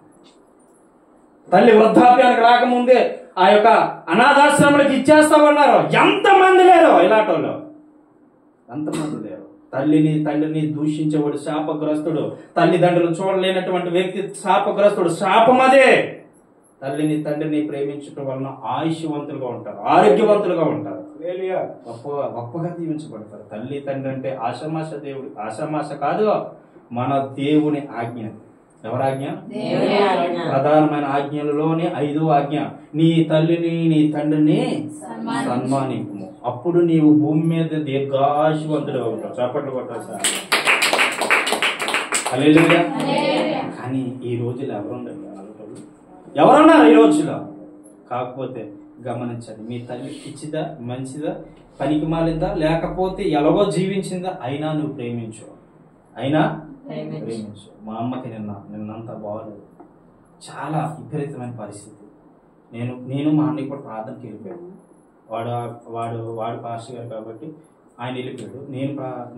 తల్లి వృద్ధాప్యానికి రాకముందే ఆ యొక్క అనాథాశ్రమాలకు ఇచ్చేస్తామన్నారు. ఎంతమంది లేరు ఇలాంటి వాళ్ళు? ఎంతమంది లేరు? తండ్రిని దూషించేవాడు శాపగ్రస్తుడు. తల్లిదండ్రులు చూడలేనటువంటి వ్యక్తి శాపగ్రస్తుడు. శాపం అదే. తండ్రిని ప్రేమించడం వలన ఆయుష్వంతులుగా ఉంటారు, ఆరోగ్యవంతులుగా ఉంటారు, గొప్పగా దీవించబడతారు. తండ్రి అంటే ఆషామాష దేవుడు. ఆషామాష కాదు, మన దేవుని ఆజ్ఞ. ఎవరాజ్ఞ? ప్రధానమైన ఆజ్ఞలలోని 5వ ఆజ్ఞ, నీ తల్లిని నీ తండ్రిని సన్మానింపుము, అప్పుడు నీవు భూమి మీద దీర్ఘాయువంతుడుగా ఉంటావు. చప్పట్లు కొట్టాలి సార్. హల్లెలూయా. కానీ ఈ రోజులు ఎవరున్నారు ఈ రోజులో? కాకపోతే గమనించండి, మీ తల్లి పిచ్చిదా, మంచిదా, పనికి మాలిందా, లేకపోతే ఎలాగో జీవించిందా, అయినా నువ్వు ప్రేమించు. మా అమ్మకి నిన్నంతా బాగోలేదు, చాలా విపరీతమైన పరిస్థితి. నేను మా అన్నయ్య కూడా ప్రార్థనకి వెళ్ళిపోయాను. వాడు పాస్టర్ గారు కాబట్టి ఆయన వెళ్ళిపోయాడు.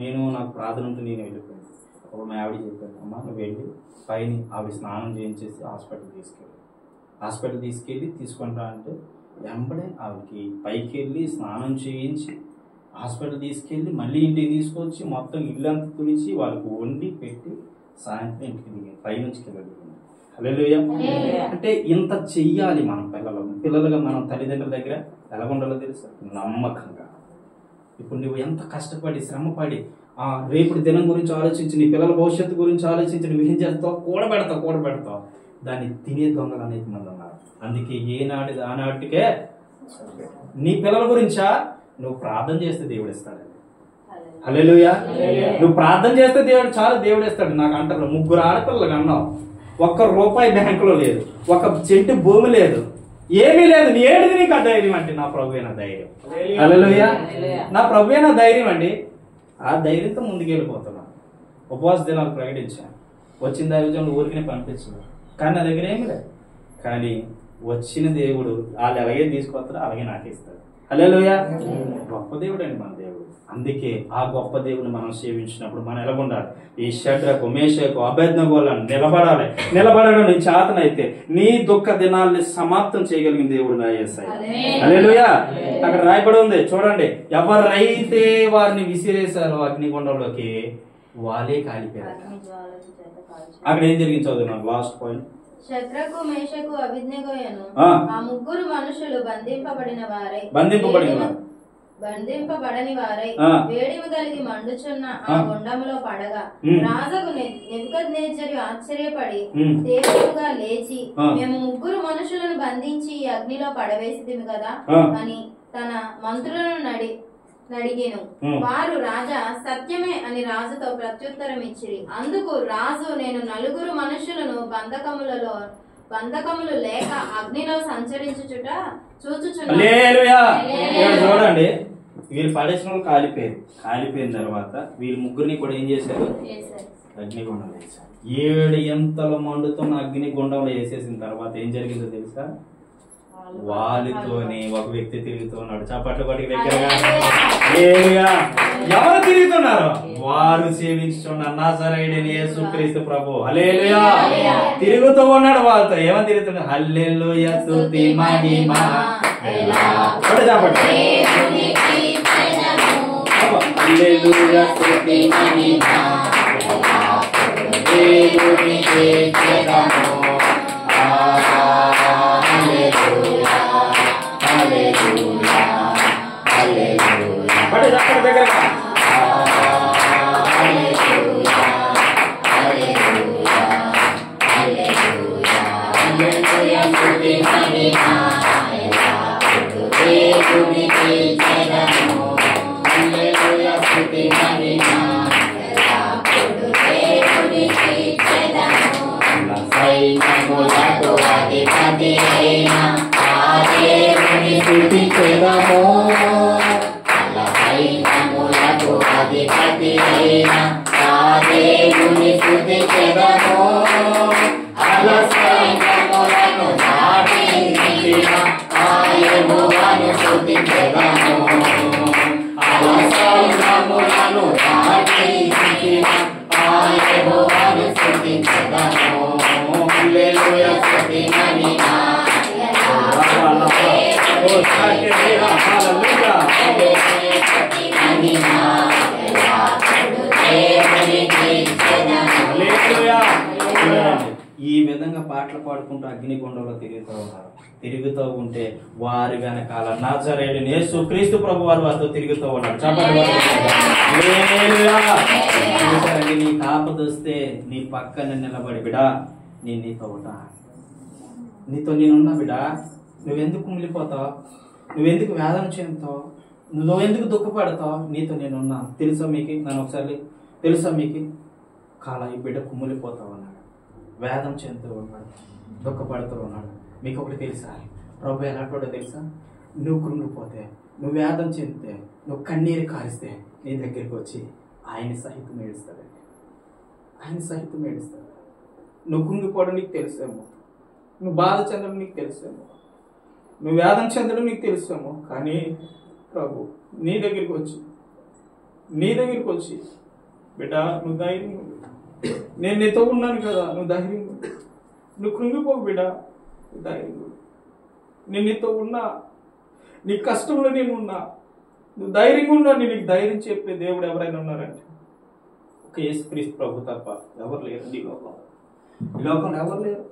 నేను నాకు ప్రార్థన ఉంటే నేను వెళ్ళిపోయాను. అప్పుడు మా ఆవిడ చెప్పాను, అమ్మ నువ్వు వెళ్ళి పైన ఆవిడ స్నానం చేయించేసి హాస్పిటల్ తీసుకెళ్ళి తీసుకుంటా అంటే వెంబడే ఆవిడకి పైకి వెళ్ళి స్నానం చేయించి హాస్పిటల్ తీసుకెళ్ళి మళ్ళీ ఇంటికి తీసుకొచ్చి మొత్తం ఇల్లంతా తుడిచి వాళ్ళకు వండి పెట్టి సాయంత్రం ఇంటికి దిగాను, పైనుంచి కింద దిగాను. హల్లెలూయా. అంటే ఇంత చెయ్యాలి మనం పిల్లలుగా మనం తల్లిదండ్రుల దగ్గర ఎలా ఉండాలో తెలుసా? నమ్మకంగా. ఇప్పుడు నువ్వు ఎంత కష్టపడి శ్రమపడి రేపటి దినం గురించి ఆలోచించి, నీ పిల్లల భవిష్యత్తు గురించి ఆలోచించి నువ్వు ఏం చేస్తావు? కూడబెడతావు. దాన్ని తినే దొంగలు అనేక మంది ఉన్నారు. అందుకే ఆనాటికే నీ పిల్లల గురించా నువ్వు ప్రార్థన చేస్తే దేవుడు ఇస్తాడు. హల్లెలూయా. నువ్వు ప్రార్థన చేస్తే దేవుడు ఇస్తాడు. నాకు అంటారు 3 ఆడపిల్లలు అన్నావు, ₹1 బ్యాంకులో లేదు, 1 సెంటు భూమి లేదు, ఏమీ లేదు, నీ ఏడిది నీకు ఆ ధైర్యం అంటే నా ప్రభువైన ధైర్యం. హల్లెలూయా. నా ప్రభువైన ధైర్యం అండి. ఆ ధైర్యంతో ముందుకు వెళ్ళిపోతున్నాను. ఉపవాస దినాలు ప్రకటించాను. వచ్చిన దైవజనులు ఊరికినే పంపించారు, కానీ నా దగ్గర ఏమి లేదు. కానీ వచ్చిన దేవుడు వాళ్ళు ఎలాగే తీసుకొస్తారో అలాగే నాకిస్తాడు. హల్లెలూయా. గొప్ప దేవుడు అండి మన దేవుడు. అందుకే ఆ గొప్ప దేవుని మనం సేవించినప్పుడు మనం ఎలా ఉండాలి? ఈ షడ్రకు, మేషకు, అబేద్నెగోలను నిలబడడం నీ చేతనైతే నీ దుఃఖ దినాల్ని సమాప్తం చేయగలిగిన దేవుడు నా యేసయ్య. హల్లెలూయా. అక్కడ రాయబడి ఉంది చూడండి, ఎవరైతే వారిని విసిరేశారో అగ్నిగుండంలోకి వాళ్ళే కాలిపోయారు. అక్కడ ఏం జరిగింది చదువు, లాస్ట్ పాయింట్. శద్రకు, మేషకు, అబేద్నెగోయను ఆ 3 మనుషులు బంధింపబడని వారై వేడిమి కలిగి మండుచున్న ఆ గుండములో పడగా రాజుకు నెబుకద్నెజరు ఆశ్చర్యపడి దేవుడుగా లేచి, మేము 3 మనుషులను బంధించి ఈ అగ్నిలో పడవేసిదిమి కదా అని తన మంత్రులను నడిగెను. వారు రాజా సత్యమే అని రాజుతో ప్రత్యుత్తరం ఇచ్చిరి. అందుకు రాజు, నేను 4 మనుషులను బంధకములు లేక అగ్నిలో సంచరించుచుట చూచుచున్నాను. చూడండి, వీళ్ళు పడేసిన వాళ్ళు కాలిపోయిన తర్వాత వీళ్ళు ముగ్గురిని కూడా ఏం చేశారు? అగ్నిగుండంలో వేశారు. 7 ఎంతల మండుతున్న అగ్నిగుండంలో వేసేసిన తర్వాత ఏం జరిగిందో తెలుసా? వాళ్ళతోనే ఒక వ్యక్తి తిరుగుతున్నాడు. చప్పట్లు పట్టుకు దగ్గరగా ఎవరు తిరుగుతున్నారు? వారు సేవించుతున్న నజరేయుడైన యేసుక్రీస్తు ప్రభు. హల్లెలూయా. తిరుగుతూ ఉన్నాడు వాళ్ళతో. ఏమని తిరుగుతున్నాడు? హల్లెలూయా స్తుతి మహిమ. హల్లెలూయా స్తుతి మహిమ. ఈ విధంగా పాటలు పాడుకుంటూ అగ్నిగుండంలో తిరుగుతూ ఉంటే వారి వెనకాల నజరేయుడైన యేసుక్రీస్తు ప్రభు వారితో తిరుగుతూ ఉన్నాడు. చెప్పండి. నీ ఆపదొస్తే నీ పక్కన నిలబడి, బిడా నేను నీతో ఉంటా, నీతో నేనున్నా బిడా, నువ్వెందుకు కుమిలిపోతావు, నువ్వెందుకు వేదన చెందుతావు, నువ్వెందుకు దుఃఖపడతావు, నీతో నేనున్నా. తెలుసా మీకు? నన్ను ఒకసారి తెలుసా మీకు? ఈ బిడ్డ కుమిలిపోతావు అన్నాడు, వేదన చెందుతూ ఉన్నాడు, దుఃఖపడుతూ ఉన్నాడు. మీకు ఒకటి తెలుసా? ప్రభు ఎలాంటి తెలుసా? నువ్వు కృంగిపోతే, నువ్వు వేదన చెందితే, నువ్వు కన్నీరు కారిస్తే నీ దగ్గరికి వచ్చి ఆయన సహితం ఏడుస్తాడండి. ఆయన సహితం ఏడుస్తాడు. నువ్వు కృంగిపోవడం నీకు తెలుసేమో, నువ్వు బాధ చెందడం నీకు తెలుసేమో, నువ్వు వేదన చెందడం నీకు తెలుసేమో, కానీ ప్రభు నీ దగ్గరికి వచ్చి బిడ్డ నువ్వు ధైర్యం, నేను నీతో ఉన్నాను కదా, నువ్వు ధైర్యం, నువ్వు కృంగిపోవు బిడ్డ, నువ్వు ధైర్యం, నేను నీతో ఉన్నా, నీ కష్టంలో నేను ఉన్నా, నువ్వు ధైర్యంగా ఉన్నా. నేను నీకు ధైర్యం చెప్పే దేవుడు ఎవరైనా ఉన్నారంటే ఒక యేసుక్రీస్తు ప్రభు తప్ప ఎవరు లేరు. ఈ లోకంలో ఎవరు లేరు.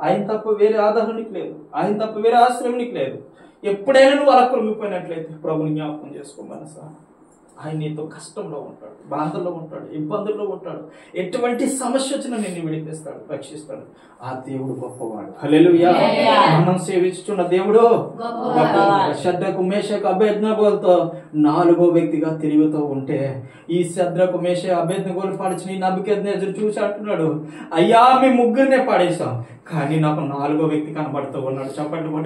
ఆయన తప్ప వేరే ఆధారం నీకు లేదు, ఆయన తప్ప వేరే ఆశ్రయం నీకు లేదు. ఎప్పుడైనా నువ్వు అలా కృంగిపోయినట్లయితే ప్రభుని జ్ఞాపకం చేసుకో మనసా. ఆయన నీతో కష్టంలో ఉంటాడు, బాధల్లో ఉంటాడు, ఇబ్బందుల్లో ఉంటాడు. ఎటువంటి సమస్య వచ్చినా నిన్ను విడిపిస్తాడు, రక్షిస్తాడు. ఆ దేవుడు గొప్పవాడు. హల్లెలూయా. మనం సేవించుతున్న దేవుడు గొప్పవాడు. శద్రకు మేషకు అబేద్నెగోలతో 4వ వ్యక్తిగా తిరుగుతూ ఉంటే ఈ శద్రకు మేష అబేద్నెగోలు పడిచి నెబుకద్నెజరు చూసి అంటున్నాడు, అయ్యా మీ ముగ్గురినే పడేశాం, కానీ నాకు 4వ వ్యక్తి కనబడుతూ ఉన్నాడు. చెప్పండి. 4వ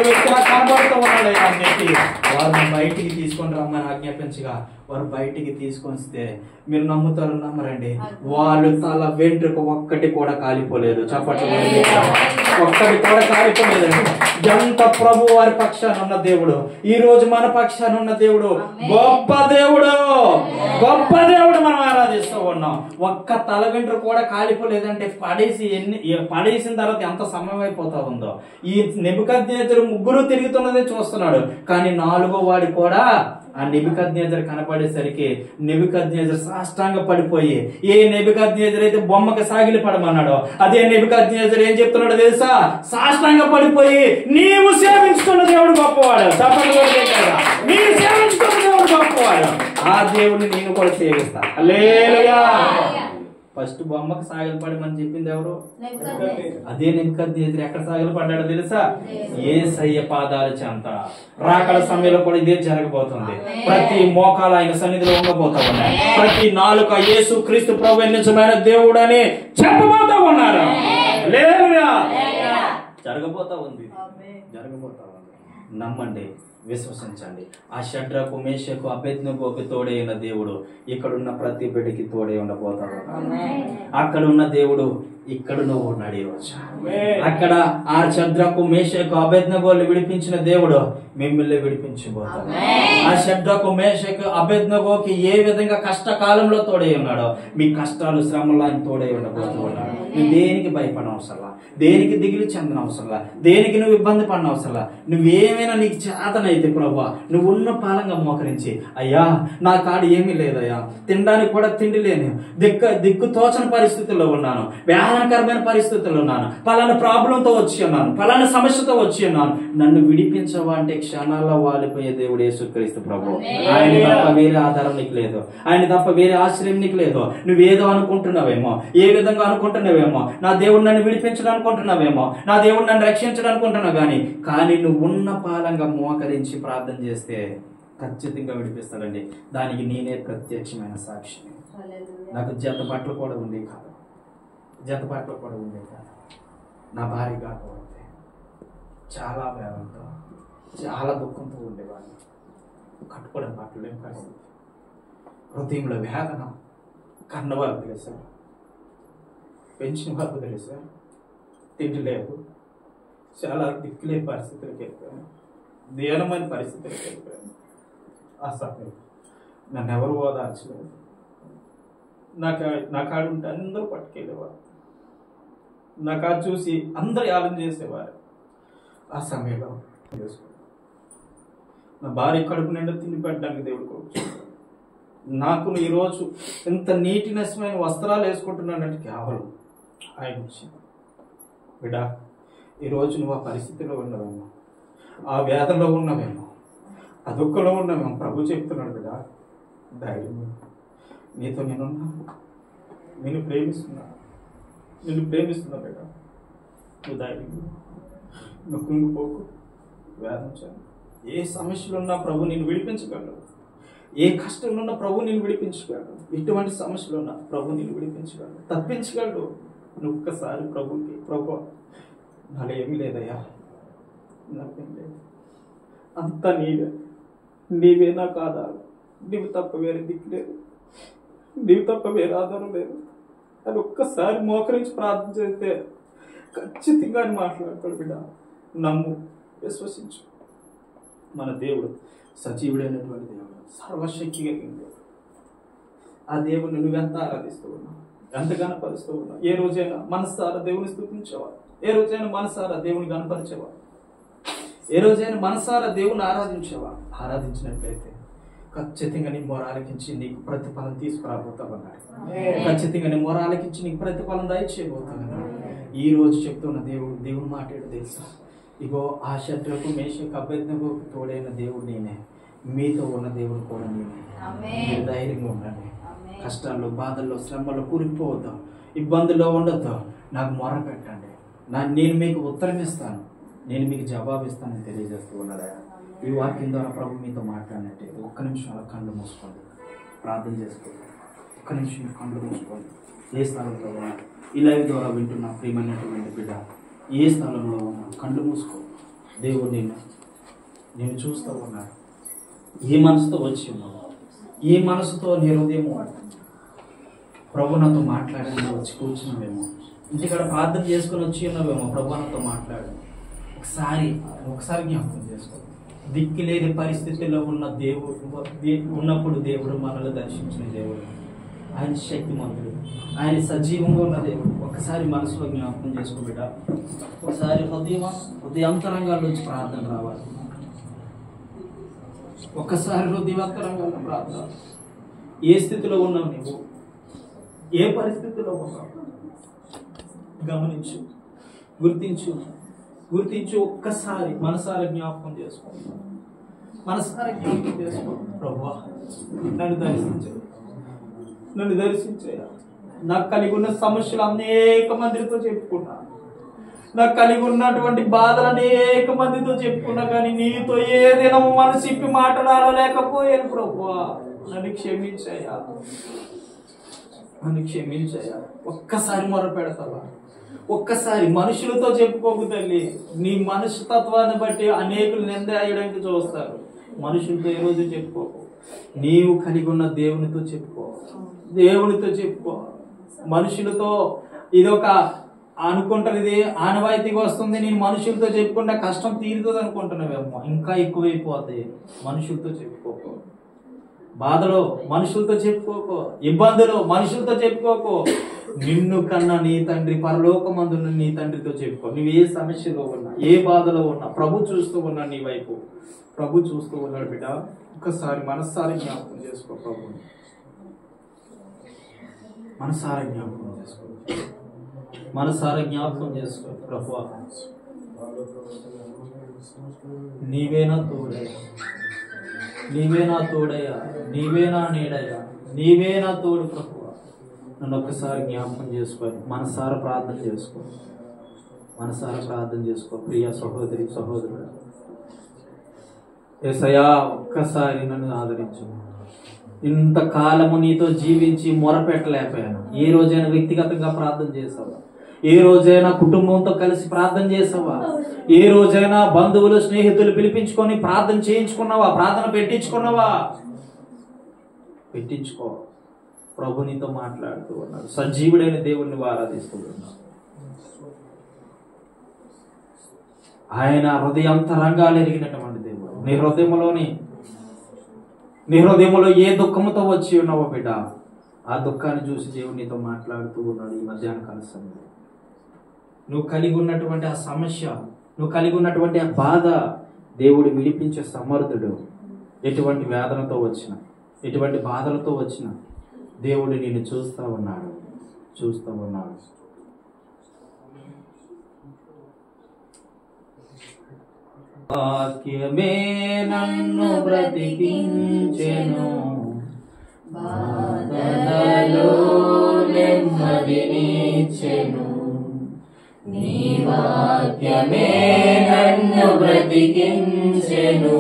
వ్యక్తి కనబడుతూ ఉన్నాడు అని చెప్పి వారిని బయటికి తీసుకొని రమ్మని ఆజ్ఞాపించగా వారు బయటికి తీసుకొని వస్తే మీరు నమ్ముతారు నమ్మరండి, వాళ్ళు తల వెంట్రుక ఒక్కటి కూడా కాలిపోలేదు. చెప్పండి. ఒక్కటి కూడా కాలిపోలేదండి. ఎంత ప్రభు వారి పక్షాన ఉన్న దేవుడు, ఈ రోజు మన పక్షాన ఉన్న దేవుడు గొప్ప దేవుడు, గొప్ప దేవుడు మనం ఆరాధిస్తూ ఉన్నాం. ఒక్క తల వెంట్రుక కూడా కాలిపోలేదంటే పడేసిన తర్వాత ఎంత సమయం అయిపోతా ఉందో. ఈ నెబుకద్నెజరు ముగ్గురు తిరుగుతున్నదే చూస్తున్నాడు, కానీ 4వ వాడి కూడా ఆ నెబుకద్నెజరు కనపడేసరికి నెబుకద్నెజరు సాష్టాంగ పడిపోయి, ఏ నెబుకద్నెజరు అయితే బొమ్మకి సాగిలి పడమన్నాడో అదే నెబుకద్నెజరు ఏం చెప్తున్నాడో తెలుసా? సాష్టాంగ పడిపోయి నీవు సేవించుకున్న దేవుడు గొప్పవాడు. నీవు సేవించుకున్న దేవుడు గొప్పవాడు. ఆ దేవుడిని నేను కూడా సేవిస్తా. హల్లెలూయా. ఫస్ట్ బొమ్మకు సాగిలి పడమని చెప్పింది ఎవరు? అదే నెబుకద్నెజరు. ఎక్కడ సాగిలి పడ్డాడో తెలుసా? యేసయ్య పాదాల చెంత. రాకడ సమయంలో కూడా ఇదే జరగబోతుంది. ప్రతి మోకాలు ఆయన సన్నిధిలో ఉండబోతా ఉన్నాయి. ప్రతి నాలుక యేసు క్రీస్తు ప్రభువు నిజమైన దేవుడు అని చెప్పబోతా ఉన్నారు. హల్లెలూయా. జరగబోతా ఉంది, జరగబోతా ఉంది. నమ్మండి, విశ్వసించండి. ఆ షడ్రకు మేషకు అబేద్నెగోకు తోడే ఉన్న దేవుడు ఇక్కడున్న ప్రతి బిడ్డకి తోడే ఉండబోతాడు. అక్కడ ఉన్న దేవుడు ఇక్కడ నువ్వు ఉన్నాడు ఈరోజు. అక్కడ ఆ షడ్రకు మేషకు అబేద్నెగోలు విడిపించిన దేవుడు మిమ్మల్ని విడిపించబోతాడు. ఆ షడ్రకు మేషకు అబేద్నెగోకి ఏ విధంగా కష్టకాలంలో తోడే ఉన్నాడో మీ కష్టాలు శ్రమలో ఆయన తోడే ఉండబోతూ ఉన్నాడు. నువ్వు దేనికి భయపడనవసరంలా, దేనికి దిగులు చెందనవసరంలా, దేనికి నువ్వు ఇబ్బంది పడనవసరంలా. నువ్వేమైనా నీకు చేతనైతే ప్రభువా నువ్వు ఉన్న పాలంగా మోకరించి, అయ్యా నా కాడు ఏమీ లేదయ్యా, తినడానికి కూడా తిండి లేను, దిక్కు తోచని పరిస్థితుల్లో ఉన్నాను, వేదనకరమైన పరిస్థితుల్లో ఉన్నాను, పలానా ప్రాబ్లంతో వచ్చి ఉన్నాను, పలానా సమస్యతో వచ్చి ఉన్నాను, నన్ను విడిపించవా అంటే క్షణాల్లో వాలిపోయే దేవుడు యేసుక్రీస్తు ప్రభు. ఆయన తప్ప వేరే ఆధారం నీకు లేదు, ఆయన తప్ప వేరే ఆశ్రయం నీకు లేదు. నువ్వేదో అనుకుంటున్నావేమో, ఏ విధంగా అనుకుంటున్నావేమో, నా దేవుడు నన్ను విడిపించడం అనుకుంటున్నావేమో, నా దేవుడు నన్ను రక్షించడం అనుకుంటున్నావు, కానీ నువ్వు ఉన్న పాలంగా మోకరించి ప్రార్థన చేస్తే ఖచ్చితంగా విడిపిస్తాడండి. దానికి నేనే ప్రత్యక్షమైన సాక్షి. నాకు జత బట్టలు కూడా ఉండే కాదు, నా భార్య కాకపోతే చాలా వేదంతో చాలా దుఃఖంతో ఉండేవాడిని. కట్టుకోవడం బట్టలు లేని పరిస్థితి, హృదయంలో వేదన, కన్న వాళ్ళకు తెలుసారు, పెంచిన వాళ్ళకు తెలుసారు, తిండి లేదు, చాలా దిక్కులేని పరిస్థితులకు వెళ్ళిపోయాను, దీనమైన పరిస్థితులకు వెళ్ళిపోయాను. ఆ సమయం నన్ను ఎవరు ఓదార్చలేదు. నా కాడు ఉంటే అందరూ పట్టుకెళ్ళేవారు, నా కాడు చూసి అందరూ యాలం చేసేవారు. ఆ సమయంలో నా భార్య కడుపు నిండా తిండి పెట్టడానికి దేవుడు కోరుచున్నాడు. నాకు ఈరోజు ఎంత నీటినెస్మైన వస్త్రాలు వేసుకుంటున్నానంటే కేవలం ఆయన వచ్చింది. బిడ్డా, ఈరోజు నువ్వు ఆ పరిస్థితిలో ఉన్నవేమో, ఆ వేదనలో ఉన్నవేమో, ఆ దుఃఖంలో ఉన్నవేమో. ప్రభు చెప్తున్నాడు, బిడ్డా ధైర్యం, నీతో నేనున్నా, నిన్ను ప్రేమిస్తున్నా బిడ్డా, నువ్వు ధైర్యం, నువ్వు కుంగిపోకు, వేదించాను. ఏ సమస్యలు ఉన్నా ప్రభు నిన్ను విడిపించగలడు, ఏ కష్టంలో ఉన్నా ప్రభు నిన్ను విడిపించగలడు, ఎటువంటి సమస్యలు ఉన్నా ప్రభు నిన్ను విడిపించగలడు, తప్పించగలడు. నువ్వు ఒక్కసారి ప్రభుకి, ప్రభు నాలో ఏమీ లేదయ్యా, నాకేం లేదు, అంతా నీవే నాకు ఆధారం, నీవు తప్ప వేరే దిక్కు లేదు, నీవు తప్ప వేరే ఆధారం లేదు అని ఒక్కసారి మోకరించి ప్రార్థన చేస్తే ఖచ్చితంగా అని మాట్లాడతాడు. బిడ్డ నమ్ము, విశ్వసించు. మన దేవుడు సజీవుడైనటువంటి దేవుడు, సర్వశక్తి కలిగిన దేవుడు. ఆ దేవుడిని నువ్వెంత ఆరాధిస్తూ ఉన్నావు, ఎంత గణపరుస్తూ ఉన్నావు. ఏ రోజైనా మనసారా దేవుని స్తుతించేవా? ఏ రోజైనా మనసారా దేవుని గణపరిచేవా? ఏ రోజైనా మనసారా దేవుని ఆరాధించేవా? ఆరాధించినట్లయితే ఖచ్చితంగా నీ మొరాలకించి నీకు ప్రతిఫలం తీసుకురాబోతావన్నాడు. ఖచ్చితంగా నీ మొరాలకించి నీకు ప్రతిఫలం దయచేయబోతావన్నాడు. ఈ రోజు చెప్తున్న దేవుని మాట ఏంటో తెలుసా? ఇగో ఆ శత్రువుకు మేషకు అబేద్నెగోకు తోడైన దేవుడు నేనే, మీతో ఉన్న దేవుడు కూడా నేనే. మీరు ధైర్యంగా ఉండండి. కష్టాల్లో, బాధల్లో, శ్రమల్లో కూరుకుపోవద్దు, ఇబ్బందుల్లో ఉండొద్దు. నాకు మొర పెట్టండి, నేను మీకు ఉత్తరం ఇస్తాను, నేను మీకు జవాబు ఇస్తానని తెలియజేస్తూ ఉన్నాడా? ఈ వాక్యం ద్వారా ప్రభు మీతో మాట్లాడినట్టే ఒక్క నిమిషం అలా కళ్ళు మూసుకోండి, ప్రార్థన చేసుకోండి. ఒక్క నిమిషం కళ్ళు మూసుకోండి. ఏ స్థలంలో ఉన్నా, ఈ లైవ్ ద్వారా వింటున్న ప్రియమైనటువంటి బిడ్డ, ఏ స్థలంలో ఉన్నా కళ్ళు మూసుకో. దేవుడు నేను చూస్తూ ఉన్నాడు. ఏ మనసుతో వచ్చి ఉన్నావు, ఏ మనసుతో నీ హృదయం ప్రభు నాతో మాట్లాడని వచ్చి కూర్చున్నావేమో, ఇంటికాడ ప్రార్థన చేసుకుని వచ్చి ఉన్నావేమో, ప్రభు నాతో మాట్లాడు. ఒకసారి జ్ఞాపకం చేసుకో. దిక్కు లేని పరిస్థితుల్లో ఉన్న ఉన్నప్పుడు దేవుడు మనల్ని దర్శించిన దేవుడు, ఆయన శక్తిమంతుడు, ఆయన సజీవంగా ఉన్న దేవుడు. ఒకసారి మనసులో జ్ఞాపకం చేసుకో బిడ్డ. ఒకసారి హృదయాంతరంగాల నుంచి ప్రార్థన రావాలి. ఒక్కసారి హృదయాంతరంగాల్లో ప్రార్థన. ఏ స్థితిలో ఉన్నావు నీవు, ఏ పరిస్థితిలో ఉన్నావు గమనించు, గుర్తించు. ఒక్కసారి మనసారా జ్ఞాపకం చేసుకో. ప్రభువా నన్ను దర్శించయ్యా. నాకు కలిగి ఉన్న సమస్యలు అనేక మందితో చెప్పుకున్నా, నాకు కలిగి ఉన్నటువంటి బాధలు అనేక మందితో చెప్పుకున్నా, కానీ నీతో ఏదైనా మనసిప్పి మాట్లాడలేకపోయాను. ప్రభువా నన్ను క్షమించయ్యా. ఒక్కసారి మొర పెడతావా? ఒక్కసారి మనుషులతో చెప్పుకోకు తల్లి. నీ మనస్తత్వాన్ని బట్టి అనేకులు నింద వేయడానికి చూస్తారు. మనుషులతో ఏ రోజు చెప్పుకోకు. నీవు కలిగి ఉన్న దేవునితో చెప్పుకో, దేవునితో చెప్పుకో. మనుషులతో ఇదొక అనుకుంటారు, ఇది ఆనవాయితీగా వస్తుంది. నేను మనుషులతో చెప్పుకుంటే కష్టం తీరుతుంది అనుకుంటున్నావేమో, ఇంకా ఎక్కువైపోతాయి. మనుషులతో చెప్పుకోకు. బాధలో మనుషులతో చెప్పుకోకు, ఇబ్బందులు మనుషులతో చెప్పుకోకు. నిన్ను కన్నా నీ తండ్రి పరలోకమందున్న నీ తండ్రితో చెప్పుకో. నువ్వు ఏ సమస్యలో ఉన్నా, ఏ బాధలో ఉన్నా, ప్రభు చూస్తూ ఉన్నా నీ వైపు. ప్రభు చూస్తూ ఉన్నాడు బిడ్డ. ఒక్కసారి మనసారి జ్ఞాపకం చేసుకో ప్రభుని. మనసారి జ్ఞాపకం చేసుకో, మనసారి జ్ఞాపకం చేసుకో. ప్రభువా, నీవే నా తోడయ్యా, నీవే నా తోడయ్యా, నీవే నా నీడయ్యా, నీవే నా తోడు ప్రభువా. నన్ను ఒక్కసారి జ్ఞాపకం చేసుకొని మనసారా ప్రార్థన చేసుకో, మనసారా ప్రార్థన చేసుకో. ప్రియ సహోదరి సహోదరుడు, యేసయ్యా ఒక్కసారి నన్ను ఆదరించు. ఇంతకాలము నీతో జీవించి మొరపెట్టలేకపోయాను. ఏ రోజైనా వ్యక్తిగతంగా ప్రార్థన చేసావా? ఏ రోజైనా కుటుంబంతో కలిసి ప్రార్థన చేసావా? ఏ రోజైనా బంధువులు స్నేహితులు పిలిపించుకొని ప్రార్థన చేయించుకున్నావా? ప్రార్థన పెట్టించుకున్నావా? పెట్టించుకో. ప్రభు నీతో మాట్లాడుతూ ఉన్నాడు. సజీవుడైన దేవుణ్ణి ఆరాధిస్తూ ఉన్నాడు. ఆయన హృదయాంతరంగాలు ఎరిగినటువంటి దేవుడు. నీ హృదయంలో ఏ దుఃఖంతో వచ్చి ఉన్నావో బిడ్డ, ఆ దుఃఖాన్ని చూసి దేవుడు నీతో మాట్లాడుతూ ఉన్నాడు. ఈ మధ్యాహ్న కాల సమయంలో నువ్వు కలిగి ఉన్నటువంటి ఆ సమస్య, నువ్వు కలిగి ఉన్నటువంటి ఆ బాధ దేవుడు విడిపించే సమర్థుడు. ఎటువంటి వేదనతో వచ్చిన, ఎటువంటి బాధలతో వచ్చిన దేవుడు నిన్ను చూస్తూ ఉన్నాడు, చూస్తూ ఉన్నాడు. వాక్యమే నన్ను బ్రతికించెను, బాధలలో నెమ్మదినిచ్చెను. నీ వాక్యమే నన్ను బ్రతికించెను,